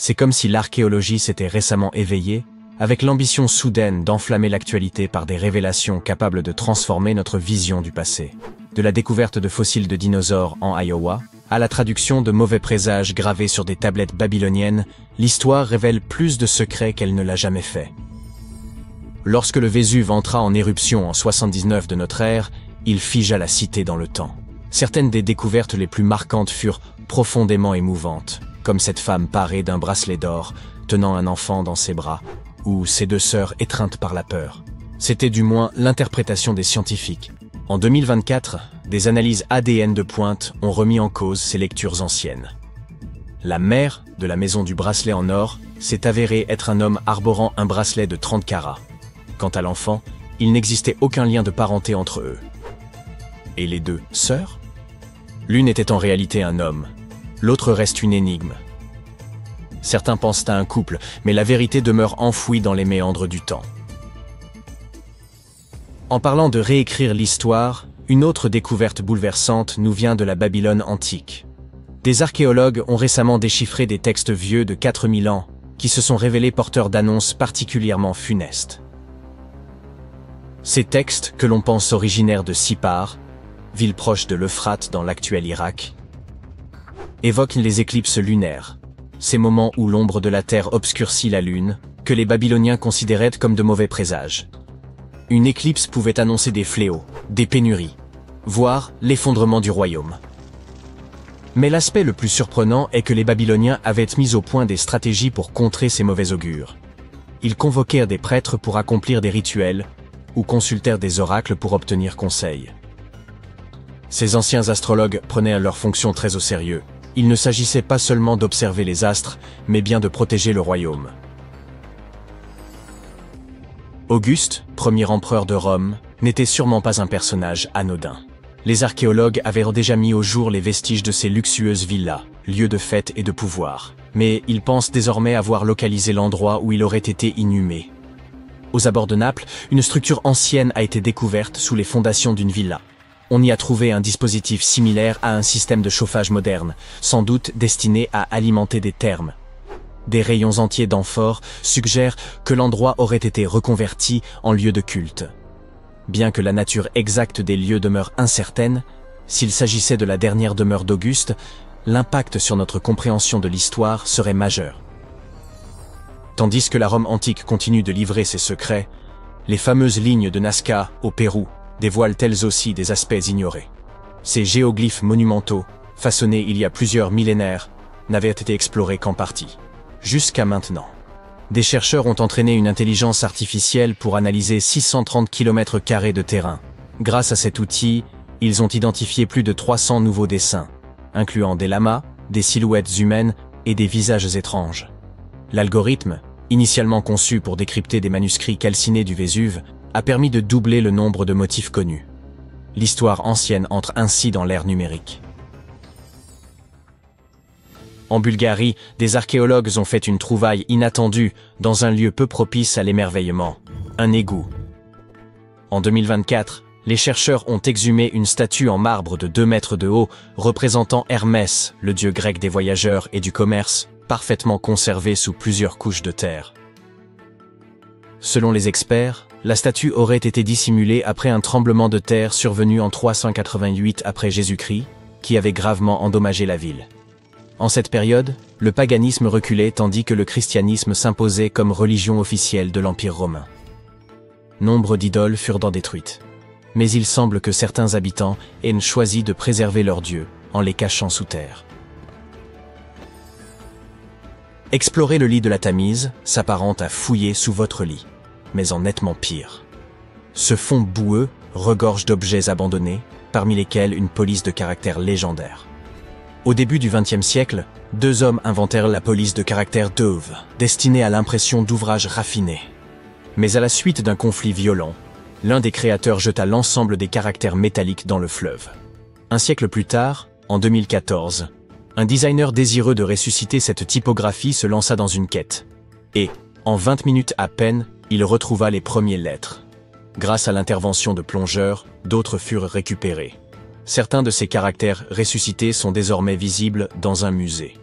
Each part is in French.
C'est comme si l'archéologie s'était récemment éveillée, avec l'ambition soudaine d'enflammer l'actualité par des révélations capables de transformer notre vision du passé. De la découverte de fossiles de dinosaures en Iowa, à la traduction de mauvais présages gravés sur des tablettes babyloniennes, l'histoire révèle plus de secrets qu'elle ne l'a jamais fait. Lorsque le Vésuve entra en éruption en 79 de notre ère, il figea la cité dans le temps. Certaines des découvertes les plus marquantes furent profondément émouvantes, comme cette femme parée d'un bracelet d'or, tenant un enfant dans ses bras, ou ses deux sœurs étreintes par la peur. C'était du moins l'interprétation des scientifiques. En 2024, des analyses ADN de pointe ont remis en cause ces lectures anciennes. La mère de la maison du bracelet en or s'est avérée être un homme arborant un bracelet de 30 carats. Quant à l'enfant, il n'existait aucun lien de parenté entre eux. Et les deux sœurs? L'une était en réalité un homme, l'autre reste une énigme. Certains pensent à un couple, mais la vérité demeure enfouie dans les méandres du temps. En parlant de réécrire l'histoire, une autre découverte bouleversante nous vient de la Babylone antique. Des archéologues ont récemment déchiffré des textes vieux de 4000 ans qui se sont révélés porteurs d'annonces particulièrement funestes. Ces textes, que l'on pense originaires de Sippar, ville proche de l'Euphrate dans l'actuel Irak, évoquent les éclipses lunaires, ces moments où l'ombre de la Terre obscurcit la Lune, que les Babyloniens considéraient comme de mauvais présages. Une éclipse pouvait annoncer des fléaux, des pénuries, voire l'effondrement du royaume. Mais l'aspect le plus surprenant est que les Babyloniens avaient mis au point des stratégies pour contrer ces mauvais augures. Ils convoquèrent des prêtres pour accomplir des rituels, ou consultèrent des oracles pour obtenir conseil. Ces anciens astrologues prenaient leur fonction très au sérieux. Il ne s'agissait pas seulement d'observer les astres, mais bien de protéger le royaume. Auguste, premier empereur de Rome, n'était sûrement pas un personnage anodin. Les archéologues avaient déjà mis au jour les vestiges de ces luxueuses villas, lieux de fête et de pouvoir. Mais ils pensent désormais avoir localisé l'endroit où il aurait été inhumé. Aux abords de Naples, une structure ancienne a été découverte sous les fondations d'une villa. On y a trouvé un dispositif similaire à un système de chauffage moderne, sans doute destiné à alimenter des thermes. Des rayons entiers d'amphores suggèrent que l'endroit aurait été reconverti en lieu de culte. Bien que la nature exacte des lieux demeure incertaine, s'il s'agissait de la dernière demeure d'Auguste, l'impact sur notre compréhension de l'histoire serait majeur. Tandis que la Rome antique continue de livrer ses secrets, les fameuses lignes de Nazca au Pérou dévoilent elles aussi des aspects ignorés. Ces géoglyphes monumentaux, façonnés il y a plusieurs millénaires, n'avaient été explorés qu'en partie. Jusqu'à maintenant. Des chercheurs ont entraîné une intelligence artificielle pour analyser 630 km² de terrain. Grâce à cet outil, ils ont identifié plus de 300 nouveaux dessins, incluant des lamas, des silhouettes humaines et des visages étranges. L'algorithme, initialement conçu pour décrypter des manuscrits calcinés du Vésuve, a permis de doubler le nombre de motifs connus. L'histoire ancienne entre ainsi dans l'ère numérique. En Bulgarie, des archéologues ont fait une trouvaille inattendue dans un lieu peu propice à l'émerveillement, un égout. En 2024, les chercheurs ont exhumé une statue en marbre de 2 mètres de haut représentant Hermès, le dieu grec des voyageurs et du commerce, parfaitement conservée sous plusieurs couches de terre. Selon les experts, la statue aurait été dissimulée après un tremblement de terre survenu en 388 après Jésus-Christ, qui avait gravement endommagé la ville. En cette période, le paganisme reculait tandis que le christianisme s'imposait comme religion officielle de l'Empire romain. Nombre d'idoles furent détruites. Mais il semble que certains habitants aient choisi de préserver leurs dieux en les cachant sous terre. Explorer le lit de la Tamise s'apparente à fouiller sous votre lit, mais en nettement pire. Ce fond boueux regorge d'objets abandonnés, parmi lesquels une police de caractère légendaire. Au début du XXe siècle, 2 hommes inventèrent la police de caractère Dove, destinée à l'impression d'ouvrages raffinés. Mais à la suite d'un conflit violent, l'un des créateurs jeta l'ensemble des caractères métalliques dans le fleuve. Un siècle plus tard, en 2014, un designer désireux de ressusciter cette typographie se lança dans une quête. Et, en 20 minutes à peine, il retrouva les premières lettres. Grâce à l'intervention de plongeurs, d'autres furent récupérés. Certains de ces caractères ressuscités sont désormais visibles dans un musée.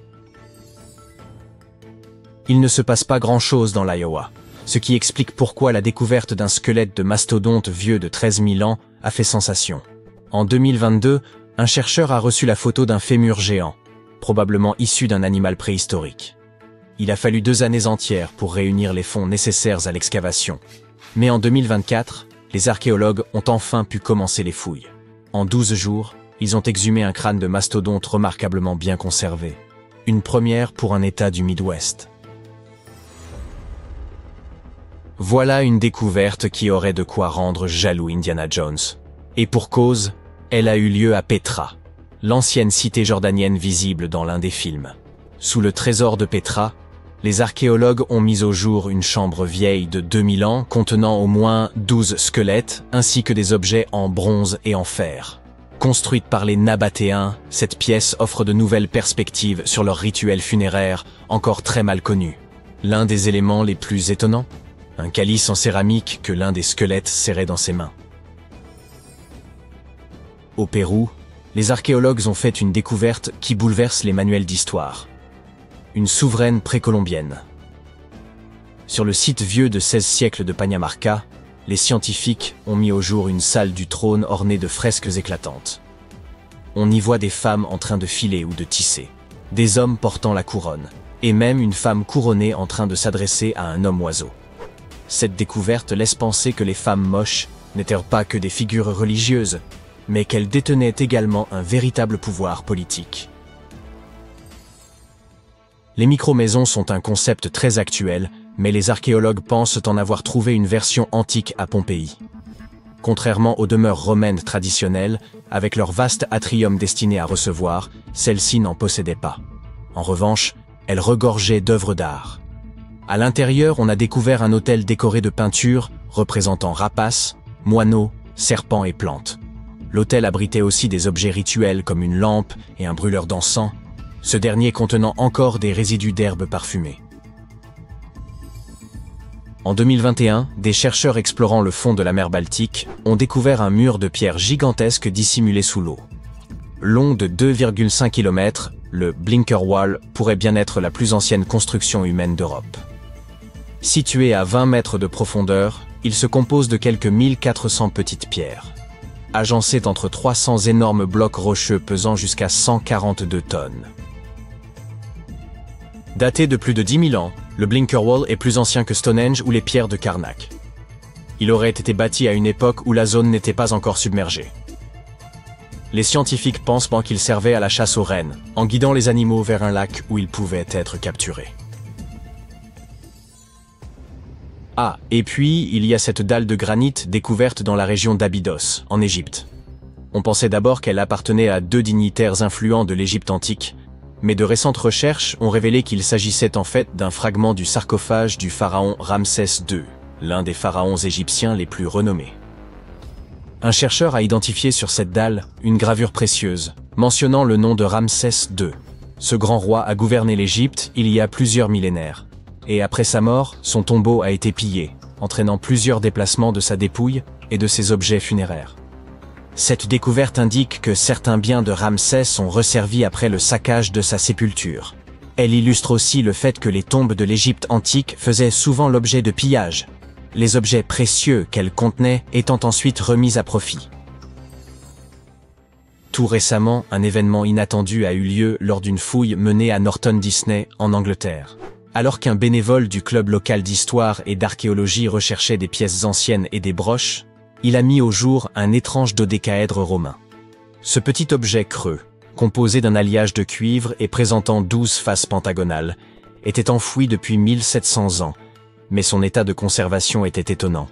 Il ne se passe pas grand-chose dans l'Iowa, ce qui explique pourquoi la découverte d'un squelette de mastodonte vieux de 13 000 ans a fait sensation. En 2022, un chercheur a reçu la photo d'un fémur géant, probablement issu d'un animal préhistorique. Il a fallu 2 années entières pour réunir les fonds nécessaires à l'excavation. Mais en 2024, les archéologues ont enfin pu commencer les fouilles. En 12 jours, ils ont exhumé un crâne de mastodonte remarquablement bien conservé. Une première pour un État du Midwest. Voilà une découverte qui aurait de quoi rendre jaloux Indiana Jones. Et pour cause, elle a eu lieu à Petra, l'ancienne cité jordanienne visible dans l'un des films. Sous le trésor de Petra, les archéologues ont mis au jour une chambre vieille de 2000 ans contenant au moins 12 squelettes ainsi que des objets en bronze et en fer. Construite par les Nabatéens, cette pièce offre de nouvelles perspectives sur leur rituel funéraire encore très mal connu. L'un des éléments les plus étonnants, un calice en céramique que l'un des squelettes serrait dans ses mains. Au Pérou, les archéologues ont fait une découverte qui bouleverse les manuels d'histoire. Une souveraine précolombienne. Sur le site vieux de 16 siècles de Pañamarca, les scientifiques ont mis au jour une salle du trône ornée de fresques éclatantes. On y voit des femmes en train de filer ou de tisser, des hommes portant la couronne, et même une femme couronnée en train de s'adresser à un homme oiseau. Cette découverte laisse penser que les femmes moches n'étaient pas que des figures religieuses, mais qu'elles détenaient également un véritable pouvoir politique. Les micro-maisons sont un concept très actuel, mais les archéologues pensent en avoir trouvé une version antique à Pompéi. Contrairement aux demeures romaines traditionnelles, avec leur vaste atrium destiné à recevoir, celles-ci n'en possédaient pas. En revanche, elles regorgeaient d'œuvres d'art. À l'intérieur, on a découvert un autel décoré de peintures représentant rapaces, moineaux, serpents et plantes. L'autel abritait aussi des objets rituels comme une lampe et un brûleur d'encens, ce dernier contenant encore des résidus d'herbes parfumées. En 2021, des chercheurs explorant le fond de la mer Baltique ont découvert un mur de pierre gigantesque dissimulé sous l'eau. Long de 2,5 km, le Blinker Wall pourrait bien être la plus ancienne construction humaine d'Europe. Situé à 20 mètres de profondeur, il se compose de quelques 1400 petites pierres. Agencé entre 300 énormes blocs rocheux pesant jusqu'à 142 tonnes. Daté de plus de 10 000 ans, le Blinker Wall est plus ancien que Stonehenge ou les pierres de Karnak. Il aurait été bâti à une époque où la zone n'était pas encore submergée. Les scientifiques pensent qu'il servait à la chasse aux rennes, en guidant les animaux vers un lac où ils pouvaient être capturés. Ah, et puis il y a cette dalle de granit découverte dans la région d'Abydos, en Égypte. On pensait d'abord qu'elle appartenait à 2 dignitaires influents de l'Égypte antique, mais de récentes recherches ont révélé qu'il s'agissait en fait d'un fragment du sarcophage du pharaon Ramsès II, l'un des pharaons égyptiens les plus renommés. Un chercheur a identifié sur cette dalle une gravure précieuse, mentionnant le nom de Ramsès II. Ce grand roi a gouverné l'Égypte il y a plusieurs millénaires, et après sa mort, son tombeau a été pillé, entraînant plusieurs déplacements de sa dépouille et de ses objets funéraires. Cette découverte indique que certains biens de Ramsès sont resservis après le saccage de sa sépulture. Elle illustre aussi le fait que les tombes de l'Égypte antique faisaient souvent l'objet de pillages, les objets précieux qu'elles contenaient étant ensuite remis à profit. Tout récemment, un événement inattendu a eu lieu lors d'une fouille menée à Norton Disney, en Angleterre. Alors qu'un bénévole du club local d'histoire et d'archéologie recherchait des pièces anciennes et des broches, il a mis au jour un étrange dodécaèdre romain. Ce petit objet creux, composé d'un alliage de cuivre et présentant 12 faces pentagonales, était enfoui depuis 1700 ans, mais son état de conservation était étonnant.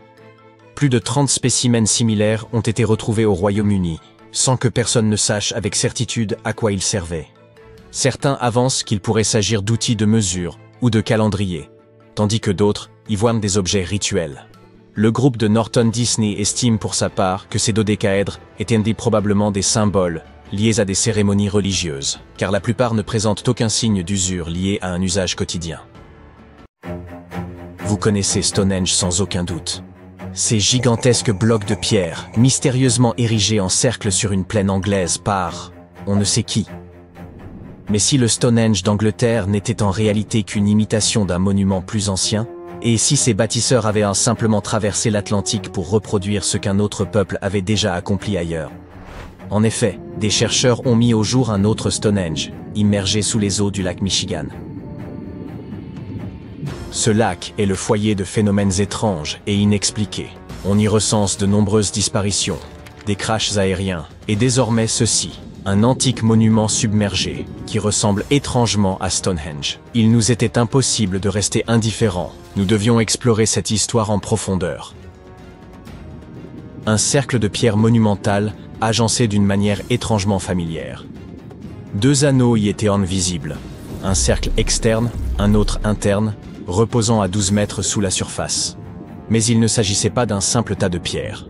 Plus de 30 spécimens similaires ont été retrouvés au Royaume-Uni, sans que personne ne sache avec certitude à quoi ils servaient. Certains avancent qu'il pourrait s'agir d'outils de mesure ou de calendrier, tandis que d'autres y voient des objets rituels. Le groupe de Norton Disney estime pour sa part que ces dodécaèdres étaient probablement des symboles liés à des cérémonies religieuses, car la plupart ne présentent aucun signe d'usure lié à un usage quotidien. Vous connaissez Stonehenge sans aucun doute. Ces gigantesques blocs de pierre, mystérieusement érigés en cercle sur une plaine anglaise par on ne sait qui. Mais si le Stonehenge d'Angleterre n'était en réalité qu'une imitation d'un monument plus ancien, et si ces bâtisseurs avaient simplement traversé l'Atlantique pour reproduire ce qu'un autre peuple avait déjà accompli ailleurs? En effet, des chercheurs ont mis au jour un autre Stonehenge, immergé sous les eaux du lac Michigan. Ce lac est le foyer de phénomènes étranges et inexpliqués. On y recense de nombreuses disparitions, des crashs aériens, et désormais ceci, un antique monument submergé, qui ressemble étrangement à Stonehenge. Il nous était impossible de rester indifférents, nous devions explorer cette histoire en profondeur. Un cercle de pierre monumentale, agencé d'une manière étrangement familière. 2 anneaux y étaient visibles, un cercle externe, un autre interne, reposant à 12 mètres sous la surface. Mais il ne s'agissait pas d'un simple tas de pierres.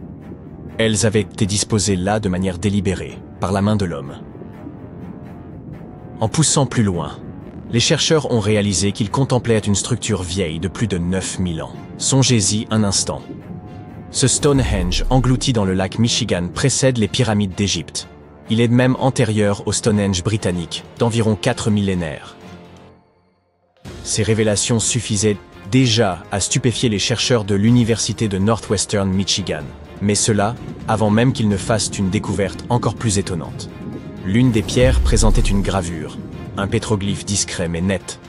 Elles avaient été disposées là de manière délibérée, par la main de l'homme. En poussant plus loin, les chercheurs ont réalisé qu'ils contemplaient une structure vieille de plus de 9000 ans. Songez-y un instant. Ce Stonehenge englouti dans le lac Michigan précède les pyramides d'Égypte. Il est même antérieur au Stonehenge britannique, d'environ 4 millénaires. Ces révélations suffisaient déjà à stupéfier les chercheurs de l'Université de Northwestern Michigan. Mais cela, avant même qu'ils ne fassent une découverte encore plus étonnante. L'une des pierres présentait une gravure, un pétroglyphe discret mais net,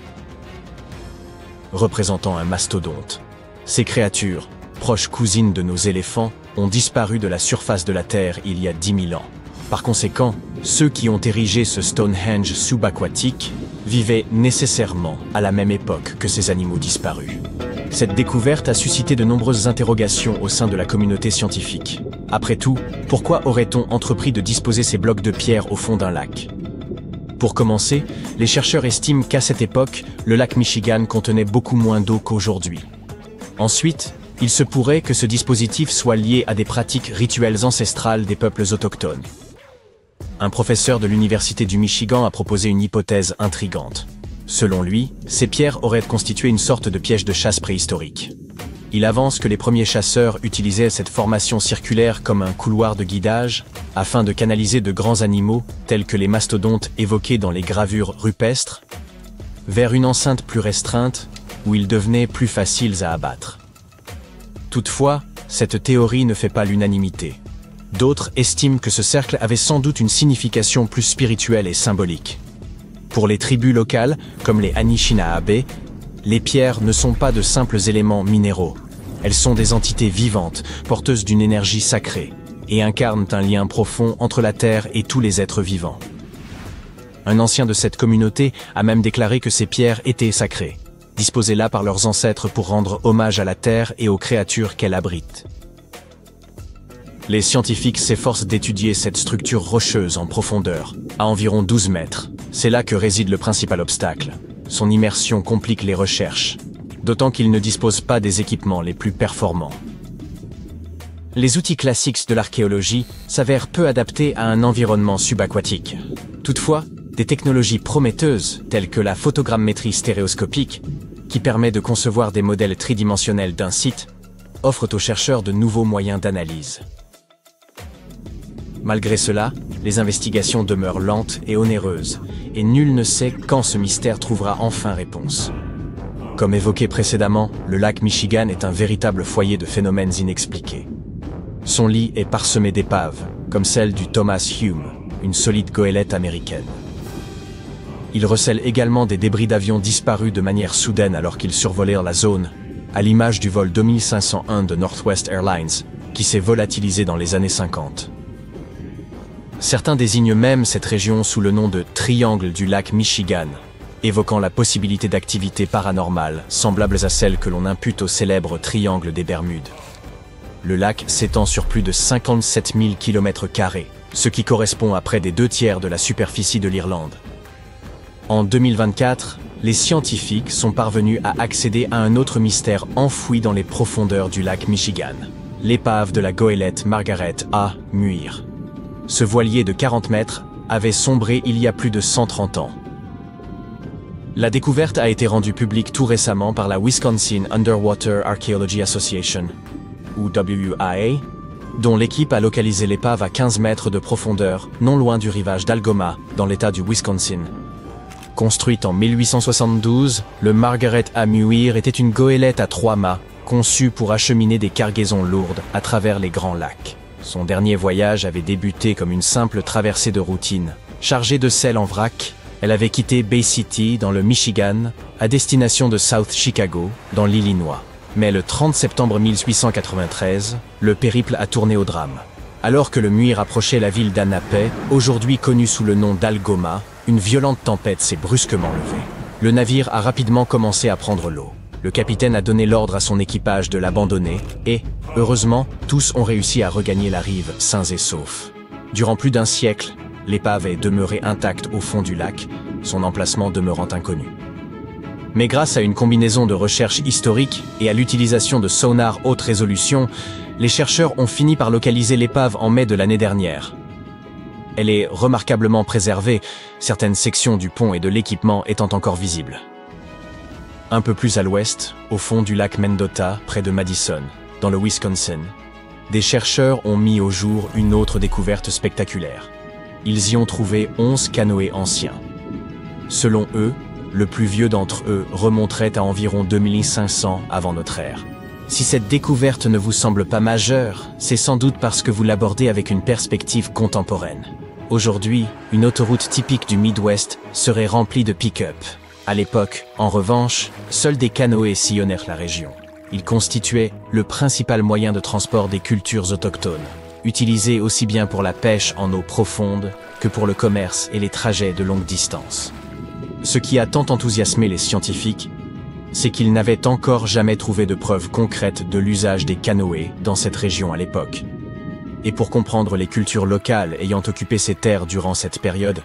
représentant un mastodonte. Ces créatures, proches cousines de nos éléphants, ont disparu de la surface de la Terre il y a 10 000 ans. Par conséquent, ceux qui ont érigé ce Stonehenge subaquatique vivaient nécessairement à la même époque que ces animaux disparus. Cette découverte a suscité de nombreuses interrogations au sein de la communauté scientifique. Après tout, pourquoi aurait-on entrepris de disposer ces blocs de pierre au fond d'un lac? Pour commencer, les chercheurs estiment qu'à cette époque, le lac Michigan contenait beaucoup moins d'eau qu'aujourd'hui. Ensuite, il se pourrait que ce dispositif soit lié à des pratiques rituelles ancestrales des peuples autochtones. Un professeur de l'Université du Michigan a proposé une hypothèse intrigante. Selon lui, ces pierres auraient constitué une sorte de piège de chasse préhistorique. Il avance que les premiers chasseurs utilisaient cette formation circulaire comme un couloir de guidage, afin de canaliser de grands animaux, tels que les mastodontes évoqués dans les gravures rupestres, vers une enceinte plus restreinte, où ils devenaient plus faciles à abattre. Toutefois, cette théorie ne fait pas l'unanimité. D'autres estiment que ce cercle avait sans doute une signification plus spirituelle et symbolique. Pour les tribus locales, comme les Anishinaabe, les pierres ne sont pas de simples éléments minéraux. Elles sont des entités vivantes, porteuses d'une énergie sacrée, et incarnent un lien profond entre la terre et tous les êtres vivants. Un ancien de cette communauté a même déclaré que ces pierres étaient sacrées, disposées là par leurs ancêtres pour rendre hommage à la terre et aux créatures qu'elle abrite. Les scientifiques s'efforcent d'étudier cette structure rocheuse en profondeur, à environ 12 mètres. C'est là que réside le principal obstacle. Son immersion complique les recherches, d'autant qu'ils ne disposent pas des équipements les plus performants. Les outils classiques de l'archéologie s'avèrent peu adaptés à un environnement subaquatique. Toutefois, des technologies prometteuses, telles que la photogrammétrie stéréoscopique, qui permet de concevoir des modèles tridimensionnels d'un site, offrent aux chercheurs de nouveaux moyens d'analyse. Malgré cela, les investigations demeurent lentes et onéreuses, et nul ne sait quand ce mystère trouvera enfin réponse. Comme évoqué précédemment, le lac Michigan est un véritable foyer de phénomènes inexpliqués. Son lit est parsemé d'épaves, comme celle du Thomas Hume, une solide goélette américaine. Il recèle également des débris d'avions disparus de manière soudaine alors qu'ils survolèrent la zone, à l'image du vol 2501 de Northwest Airlines, qui s'est volatilisé dans les années 50. Certains désignent même cette région sous le nom de « triangle du lac Michigan », évoquant la possibilité d'activités paranormales semblables à celles que l'on impute au célèbre triangle des Bermudes. Le lac s'étend sur plus de 57 000 km², ce qui correspond à près des 2/3 de la superficie de l'Irlande. En 2024, les scientifiques sont parvenus à accéder à un autre mystère enfoui dans les profondeurs du lac Michigan, l'épave de la goélette Margaret A. Muir. Ce voilier de 40 mètres avait sombré il y a plus de 130 ans. La découverte a été rendue publique tout récemment par la Wisconsin Underwater Archaeology Association, ou WIA, dont l'équipe a localisé l'épave à 15 mètres de profondeur, non loin du rivage d'Algoma, dans l'État du Wisconsin. Construite en 1872, le Margaret A. Muir était une goélette à 3 mâts, conçue pour acheminer des cargaisons lourdes à travers les Grands Lacs. Son dernier voyage avait débuté comme une simple traversée de routine. Chargée de sel en vrac, elle avait quitté Bay City, dans le Michigan, à destination de South Chicago, dans l'Illinois. Mais le 30 septembre 1893, le périple a tourné au drame. Alors que le Muir approchait la ville d'Annapé, aujourd'hui connue sous le nom d'Algoma, une violente tempête s'est brusquement levée. Le navire a rapidement commencé à prendre l'eau. Le capitaine a donné l'ordre à son équipage de l'abandonner et, heureusement, tous ont réussi à regagner la rive sains et saufs. Durant plus d'un siècle, l'épave est demeurée intacte au fond du lac, son emplacement demeurant inconnu. Mais grâce à une combinaison de recherches historiques et à l'utilisation de sonars haute résolution, les chercheurs ont fini par localiser l'épave en mai de l'année dernière. Elle est remarquablement préservée, certaines sections du pont et de l'équipement étant encore visibles. Un peu plus à l'ouest, au fond du lac Mendota, près de Madison, dans le Wisconsin, des chercheurs ont mis au jour une autre découverte spectaculaire. Ils y ont trouvé 11 canoës anciens. Selon eux, le plus vieux d'entre eux remonterait à environ 2500 avant notre ère. Si cette découverte ne vous semble pas majeure, c'est sans doute parce que vous l'abordez avec une perspective contemporaine. Aujourd'hui, une autoroute typique du Midwest serait remplie de pick-up. À l'époque, en revanche, seuls des canoës sillonnèrent la région. Ils constituaient le principal moyen de transport des cultures autochtones, utilisés aussi bien pour la pêche en eau profonde que pour le commerce et les trajets de longue distance. Ce qui a tant enthousiasmé les scientifiques, c'est qu'ils n'avaient encore jamais trouvé de preuves concrètes de l'usage des canoës dans cette région à l'époque. Et pour comprendre les cultures locales ayant occupé ces terres durant cette période,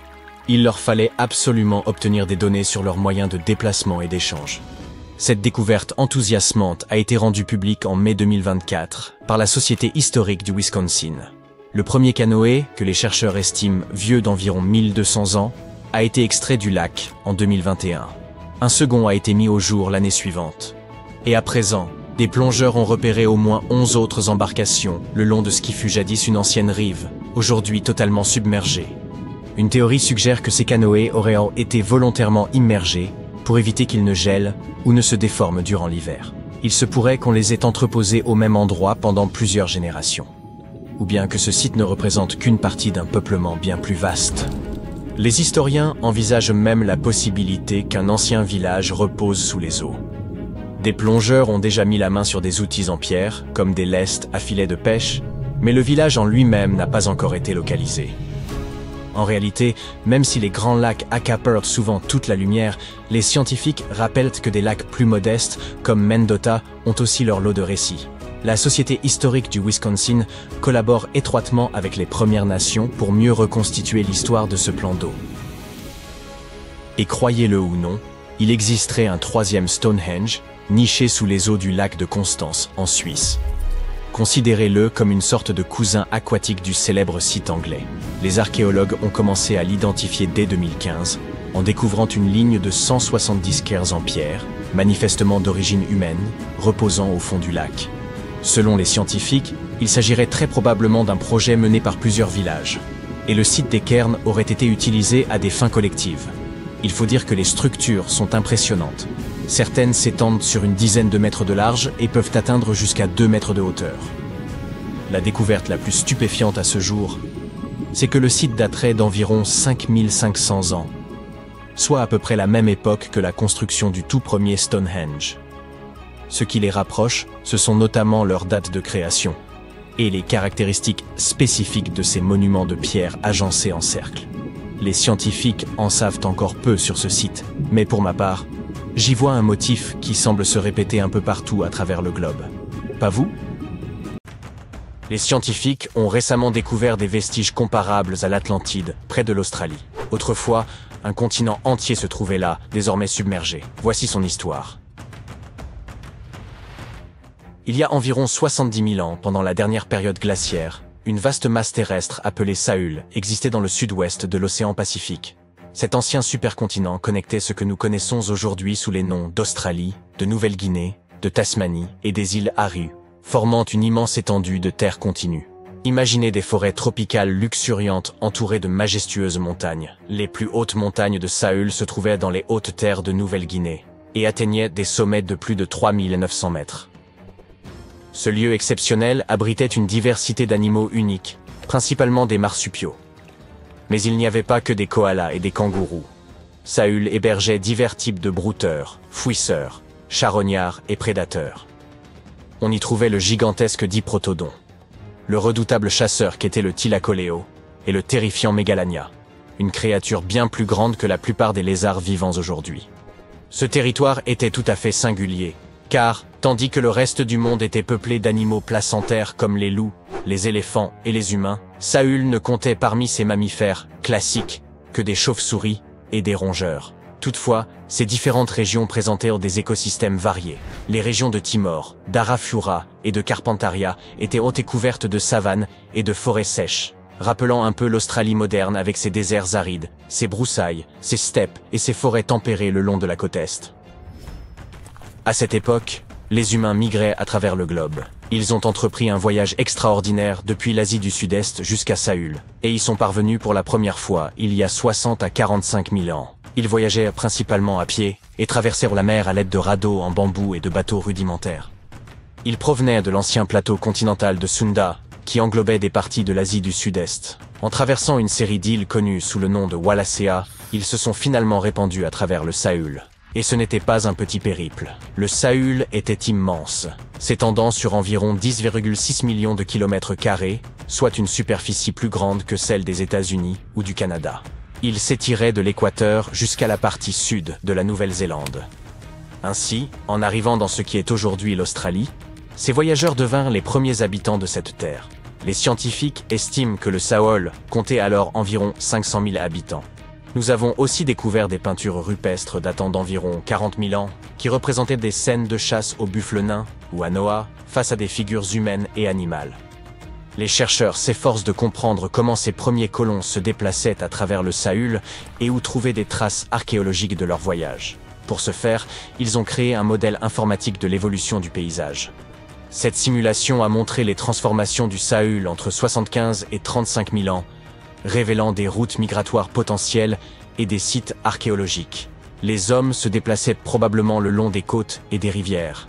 il leur fallait absolument obtenir des données sur leurs moyens de déplacement et d'échange. Cette découverte enthousiasmante a été rendue publique en mai 2024 par la Société historique du Wisconsin. Le premier canoë, que les chercheurs estiment vieux d'environ 1200 ans, a été extrait du lac en 2021. Un second a été mis au jour l'année suivante. Et à présent, des plongeurs ont repéré au moins 11 autres embarcations le long de ce qui fut jadis une ancienne rive, aujourd'hui totalement submergée. Une théorie suggère que ces canoës auraient été volontairement immergés pour éviter qu'ils ne gèlent ou ne se déforment durant l'hiver. Il se pourrait qu'on les ait entreposés au même endroit pendant plusieurs générations. Ou bien que ce site ne représente qu'une partie d'un peuplement bien plus vaste. Les historiens envisagent même la possibilité qu'un ancien village repose sous les eaux. Des plongeurs ont déjà mis la main sur des outils en pierre, comme des lestes à filets de pêche, mais le village en lui-même n'a pas encore été localisé. En réalité, même si les grands lacs accaparent souvent toute la lumière, les scientifiques rappellent que des lacs plus modestes, comme Mendota, ont aussi leur lot de récits. La Société historique du Wisconsin collabore étroitement avec les Premières Nations pour mieux reconstituer l'histoire de ce plan d'eau. Et croyez-le ou non, il existerait un troisième Stonehenge, niché sous les eaux du lac de Constance, en Suisse. Considérez-le comme une sorte de cousin aquatique du célèbre site anglais. Les archéologues ont commencé à l'identifier dès 2015, en découvrant une ligne de 170 cairns en pierre, manifestement d'origine humaine, reposant au fond du lac. Selon les scientifiques, il s'agirait très probablement d'un projet mené par plusieurs villages. Et le site des cairns aurait été utilisé à des fins collectives. Il faut dire que les structures sont impressionnantes. Certaines s'étendent sur une dizaine de mètres de large et peuvent atteindre jusqu'à 2 mètres de hauteur. La découverte la plus stupéfiante à ce jour, c'est que le site daterait d'environ 5500 ans, soit à peu près la même époque que la construction du tout premier Stonehenge. Ce qui les rapproche, ce sont notamment leurs dates de création et les caractéristiques spécifiques de ces monuments de pierre agencés en cercle. Les scientifiques en savent encore peu sur ce site, mais pour ma part, j'y vois un motif qui semble se répéter un peu partout à travers le globe. Pas vous? Les scientifiques ont récemment découvert des vestiges comparables à l'Atlantide, près de l'Australie. Autrefois, un continent entier se trouvait là, désormais submergé. Voici son histoire. Il y a environ 70 000 ans, pendant la dernière période glaciaire, une vaste masse terrestre appelée Sahul existait dans le sud-ouest de l'océan Pacifique. Cet ancien supercontinent connectait ce que nous connaissons aujourd'hui sous les noms d'Australie, de Nouvelle-Guinée, de Tasmanie et des îles Aru, formant une immense étendue de terre continue. Imaginez des forêts tropicales luxuriantes entourées de majestueuses montagnes. Les plus hautes montagnes de Saül se trouvaient dans les hautes terres de Nouvelle-Guinée et atteignaient des sommets de plus de 3900 mètres. Ce lieu exceptionnel abritait une diversité d'animaux uniques, principalement des marsupiaux. Mais il n'y avait pas que des koalas et des kangourous. Saül hébergeait divers types de brouteurs, fouisseurs, charognards et prédateurs. On y trouvait le gigantesque diprotodon, le redoutable chasseur qu'était le thylacoleo, et le terrifiant Mégalania, une créature bien plus grande que la plupart des lézards vivants aujourd'hui. Ce territoire était tout à fait singulier, car, tandis que le reste du monde était peuplé d'animaux placentaires comme les loups, les éléphants et les humains, Saül ne comptait parmi ses mammifères classiques que des chauves-souris et des rongeurs. Toutefois, ces différentes régions présentaient des écosystèmes variés. Les régions de Timor, d'Arafura et de Carpentaria étaient hautes et couvertes de savanes et de forêts sèches, rappelant un peu l'Australie moderne avec ses déserts arides, ses broussailles, ses steppes et ses forêts tempérées le long de la côte est. À cette époque, les humains migraient à travers le globe. Ils ont entrepris un voyage extraordinaire depuis l'Asie du Sud-Est jusqu'à Saül, et y sont parvenus pour la première fois il y a 60 à 45 000 ans. Ils voyageaient principalement à pied et traversèrent la mer à l'aide de radeaux en bambou et de bateaux rudimentaires. Ils provenaient de l'ancien plateau continental de Sunda, qui englobait des parties de l'Asie du Sud-Est. En traversant une série d'îles connues sous le nom de Wallacea, ils se sont finalement répandus à travers le Saül. Et ce n'était pas un petit périple. Le Saül était immense, s'étendant sur environ 10,6 millions de kilomètres carrés, soit une superficie plus grande que celle des États-Unis ou du Canada. Il s'étirait de l'équateur jusqu'à la partie sud de la Nouvelle-Zélande. Ainsi, en arrivant dans ce qui est aujourd'hui l'Australie, ces voyageurs devinrent les premiers habitants de cette terre. Les scientifiques estiment que le Saül comptait alors environ 500 000 habitants. Nous avons aussi découvert des peintures rupestres datant d'environ 40 000 ans, qui représentaient des scènes de chasse au buffle nain ou à Noah, face à des figures humaines et animales. Les chercheurs s'efforcent de comprendre comment ces premiers colons se déplaçaient à travers le Saül et où trouver des traces archéologiques de leur voyage. Pour ce faire, ils ont créé un modèle informatique de l'évolution du paysage. Cette simulation a montré les transformations du Saül entre 75 et 35 000 ans, révélant des routes migratoires potentielles et des sites archéologiques. Les hommes se déplaçaient probablement le long des côtes et des rivières.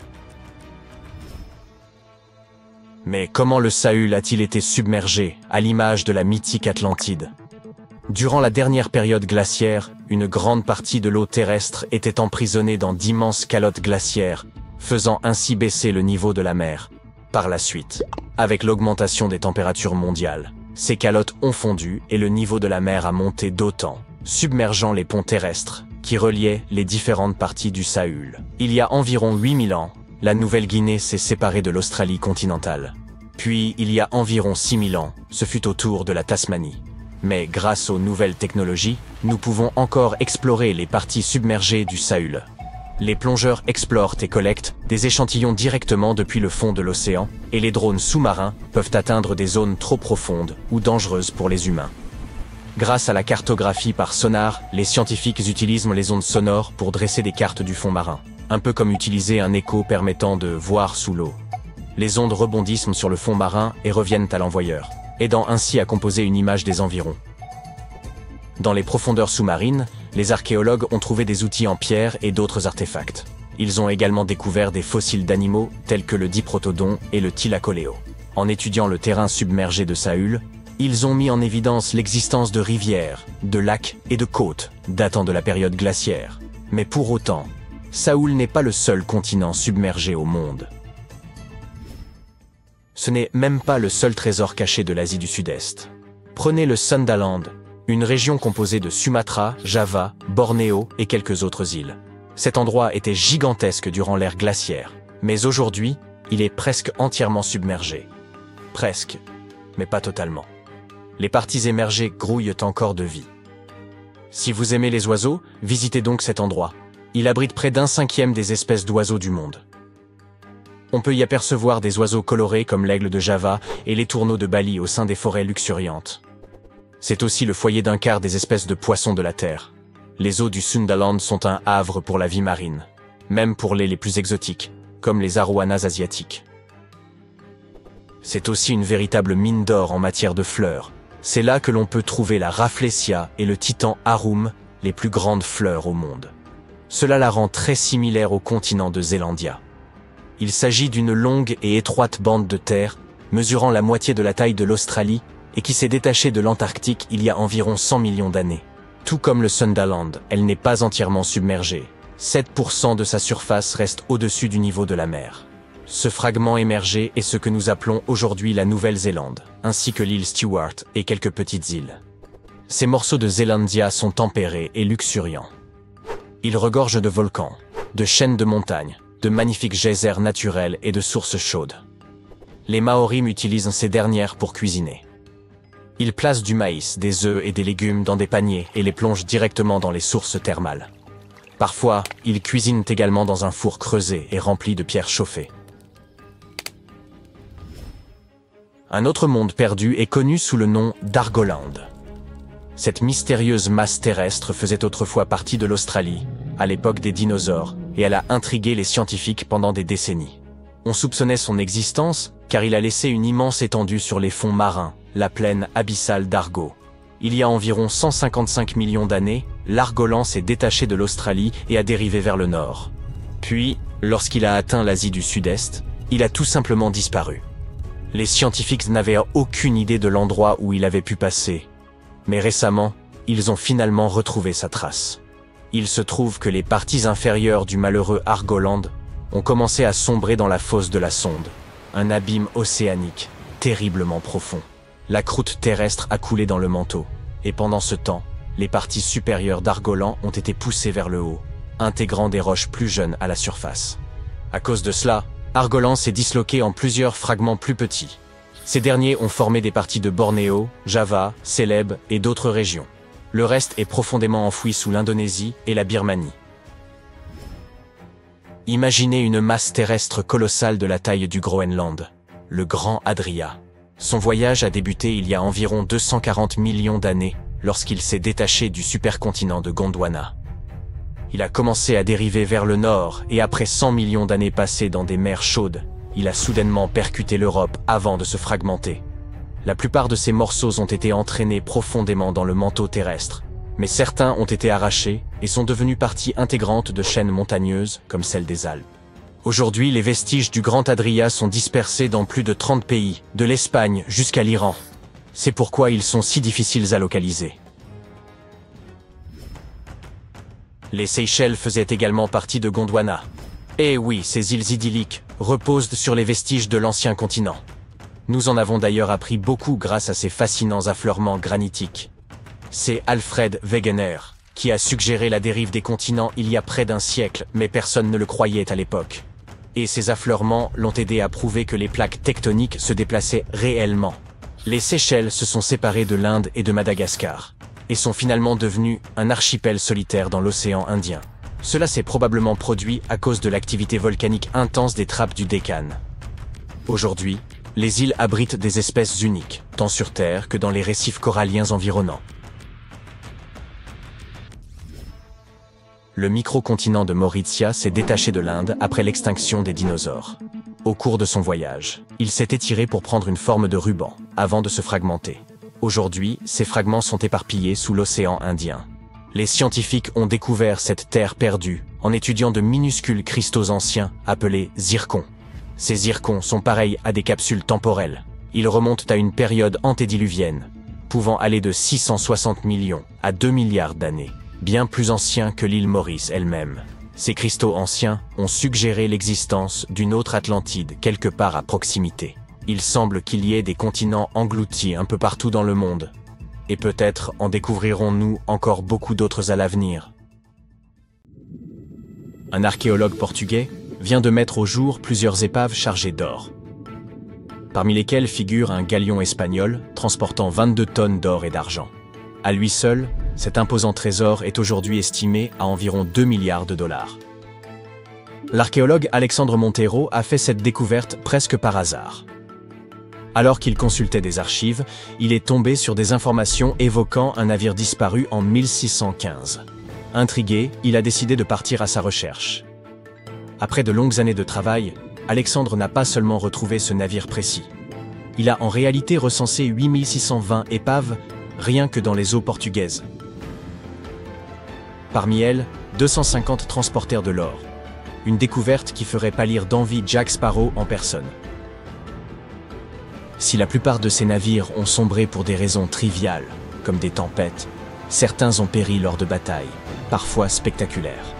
Mais comment le Saül a-t-il été submergé, à l'image de la mythique Atlantide? Durant la dernière période glaciaire, une grande partie de l'eau terrestre était emprisonnée dans d'immenses calottes glaciaires, faisant ainsi baisser le niveau de la mer. Par la suite, avec l'augmentation des températures mondiales, ces calottes ont fondu et le niveau de la mer a monté d'autant, submergeant les ponts terrestres qui reliaient les différentes parties du Saül. Il y a environ 8000 ans, la Nouvelle-Guinée s'est séparée de l'Australie continentale. Puis, il y a environ 6000 ans, ce fut au tour de la Tasmanie. Mais grâce aux nouvelles technologies, nous pouvons encore explorer les parties submergées du Saül. Les plongeurs explorent et collectent des échantillons directement depuis le fond de l'océan, et les drones sous-marins peuvent atteindre des zones trop profondes ou dangereuses pour les humains. Grâce à la cartographie par sonar, les scientifiques utilisent les ondes sonores pour dresser des cartes du fond marin, un peu comme utiliser un écho permettant de voir sous l'eau. Les ondes rebondissent sur le fond marin et reviennent à l'envoyeur, aidant ainsi à composer une image des environs. Dans les profondeurs sous-marines, les archéologues ont trouvé des outils en pierre et d'autres artefacts. Ils ont également découvert des fossiles d'animaux tels que le diprotodon et le thylacoleo. En étudiant le terrain submergé de Saül, ils ont mis en évidence l'existence de rivières, de lacs et de côtes datant de la période glaciaire. Mais pour autant, Saül n'est pas le seul continent submergé au monde. Ce n'est même pas le seul trésor caché de l'Asie du Sud-Est. Prenez le Sundaland, une région composée de Sumatra, Java, Bornéo et quelques autres îles. Cet endroit était gigantesque durant l'ère glaciaire, mais aujourd'hui, il est presque entièrement submergé. Presque, mais pas totalement. Les parties émergées grouillent encore de vie. Si vous aimez les oiseaux, visitez donc cet endroit. Il abrite près d'1/5 des espèces d'oiseaux du monde. On peut y apercevoir des oiseaux colorés comme l'aigle de Java et les tourneaux de Bali au sein des forêts luxuriantes. C'est aussi le foyer d'un quart des espèces de poissons de la Terre. Les eaux du Sundaland sont un havre pour la vie marine, même pour les plus exotiques, comme les arowanas asiatiques. C'est aussi une véritable mine d'or en matière de fleurs. C'est là que l'on peut trouver la Rafflesia et le titan Arum, les plus grandes fleurs au monde. Cela la rend très similaire au continent de Zélandia. Il s'agit d'une longue et étroite bande de terre, mesurant la moitié de la taille de l'Australie et qui s'est détachée de l'Antarctique il y a environ 100 millions d'années. Tout comme le Sundaland, elle n'est pas entièrement submergée. 7% de sa surface reste au-dessus du niveau de la mer. Ce fragment émergé est ce que nous appelons aujourd'hui la Nouvelle-Zélande, ainsi que l'île Stewart et quelques petites îles. Ces morceaux de Zélandia sont tempérés et luxuriants. Ils regorgent de volcans, de chaînes de montagnes, de magnifiques geysers naturels et de sources chaudes. Les Maoris utilisent ces dernières pour cuisiner. Ils placent du maïs, des œufs et des légumes dans des paniers et les plongent directement dans les sources thermales. Parfois, ils cuisinent également dans un four creusé et rempli de pierres chauffées. Un autre monde perdu est connu sous le nom d'Argoland. Cette mystérieuse masse terrestre faisait autrefois partie de l'Australie, à l'époque des dinosaures, et elle a intrigué les scientifiques pendant des décennies. On soupçonnait son existence car il a laissé une immense étendue sur les fonds marins, la plaine abyssale d'Argo. Il y a environ 155 millions d'années, l'Argolan s'est détaché de l'Australie et a dérivé vers le nord. Puis, lorsqu'il a atteint l'Asie du Sud-Est, il a tout simplement disparu. Les scientifiques n'avaient aucune idée de l'endroit où il avait pu passer. Mais récemment, ils ont finalement retrouvé sa trace. Il se trouve que les parties inférieures du malheureux Argoland ont commencé à sombrer dans la fosse de la sonde, un abîme océanique terriblement profond. La croûte terrestre a coulé dans le manteau, et pendant ce temps, les parties supérieures d'Argolan ont été poussées vers le haut, intégrant des roches plus jeunes à la surface. À cause de cela, Argolan s'est disloqué en plusieurs fragments plus petits. Ces derniers ont formé des parties de Bornéo, Java, Célèbes et d'autres régions. Le reste est profondément enfoui sous l'Indonésie et la Birmanie. Imaginez une masse terrestre colossale de la taille du Groenland, le Grand Adria. Son voyage a débuté il y a environ 240 millions d'années lorsqu'il s'est détaché du supercontinent de Gondwana. Il a commencé à dériver vers le nord et après 100 millions d'années passées dans des mers chaudes, il a soudainement percuté l'Europe avant de se fragmenter. La plupart de ces morceaux ont été entraînés profondément dans le manteau terrestre, mais certains ont été arrachés et sont devenus partie intégrante de chaînes montagneuses comme celle des Alpes. Aujourd'hui, les vestiges du Grand Adria sont dispersés dans plus de 30 pays, de l'Espagne jusqu'à l'Iran. C'est pourquoi ils sont si difficiles à localiser. Les Seychelles faisaient également partie de Gondwana. Et oui, ces îles idylliques reposent sur les vestiges de l'ancien continent. Nous en avons d'ailleurs appris beaucoup grâce à ces fascinants affleurements granitiques. C'est Alfred Wegener qui a suggéré la dérive des continents il y a près d'un siècle, mais personne ne le croyait à l'époque. Et ces affleurements l'ont aidé à prouver que les plaques tectoniques se déplaçaient réellement. Les Seychelles se sont séparées de l'Inde et de Madagascar, et sont finalement devenus un archipel solitaire dans l'océan Indien. Cela s'est probablement produit à cause de l'activité volcanique intense des trappes du Deccan. Aujourd'hui, les îles abritent des espèces uniques, tant sur Terre que dans les récifs coralliens environnants. Le microcontinent de Mauritia s'est détaché de l'Inde après l'extinction des dinosaures. Au cours de son voyage, il s'est étiré pour prendre une forme de ruban, avant de se fragmenter. Aujourd'hui, ces fragments sont éparpillés sous l'océan Indien. Les scientifiques ont découvert cette terre perdue en étudiant de minuscules cristaux anciens appelés zircons. Ces zircons sont pareils à des capsules temporelles. Ils remontent à une période antédiluvienne, pouvant aller de 660 millions à 2 milliards d'années, bien plus anciens que l'île Maurice elle-même. Ces cristaux anciens ont suggéré l'existence d'une autre Atlantide quelque part à proximité. Il semble qu'il y ait des continents engloutis un peu partout dans le monde. Et peut-être en découvrirons-nous encore beaucoup d'autres à l'avenir. Un archéologue portugais vient de mettre au jour plusieurs épaves chargées d'or, parmi lesquelles figure un galion espagnol transportant 22 tonnes d'or et d'argent. À lui seul, cet imposant trésor est aujourd'hui estimé à environ 2 milliards de dollars. L'archéologue Alexandre Monteiro a fait cette découverte presque par hasard. Alors qu'il consultait des archives, il est tombé sur des informations évoquant un navire disparu en 1615. Intrigué, il a décidé de partir à sa recherche. Après de longues années de travail, Alexandre n'a pas seulement retrouvé ce navire précis, Il a en réalité recensé 8620 épaves, rien que dans les eaux portugaises. Parmi elles, 250 transportèrent de l'or. Une découverte qui ferait pâlir d'envie Jack Sparrow en personne. Si la plupart de ces navires ont sombré pour des raisons triviales, comme des tempêtes, certains ont péri lors de batailles, parfois spectaculaires.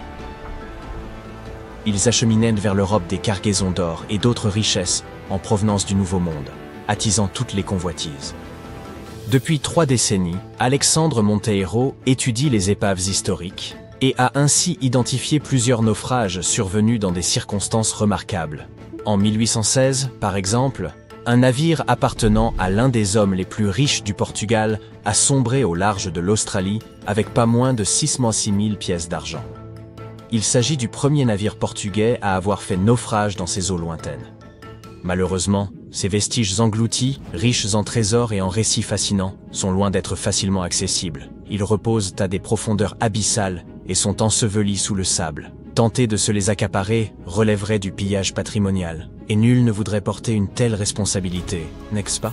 Ils acheminaient vers l'Europe des cargaisons d'or et d'autres richesses en provenance du Nouveau Monde, attisant toutes les convoitises. Depuis 3 décennies, Alexandre Monteiro étudie les épaves historiques et a ainsi identifié plusieurs naufrages survenus dans des circonstances remarquables. En 1816, par exemple, un navire appartenant à l'un des hommes les plus riches du Portugal a sombré au large de l'Australie avec pas moins de 6 000 pièces d'argent. Il s'agit du premier navire portugais à avoir fait naufrage dans ces eaux lointaines. Malheureusement, ces vestiges engloutis, riches en trésors et en récits fascinants, sont loin d'être facilement accessibles. Ils reposent à des profondeurs abyssales et sont ensevelis sous le sable. Tenter de se les accaparer relèverait du pillage patrimonial, et nul ne voudrait porter une telle responsabilité, n'est-ce pas?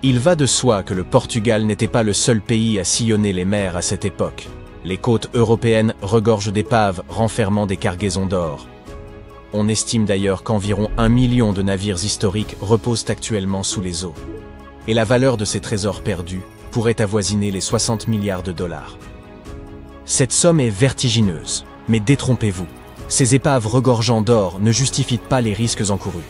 Il va de soi que le Portugal n'était pas le seul pays à sillonner les mers à cette époque. Les côtes européennes regorgent d'épaves renfermant des cargaisons d'or. On estime d'ailleurs qu'environ 1 million de navires historiques reposent actuellement sous les eaux. Et la valeur de ces trésors perdus pourrait avoisiner les 60 milliards de dollars. Cette somme est vertigineuse, mais détrompez-vous, ces épaves regorgeant d'or ne justifient pas les risques encourus.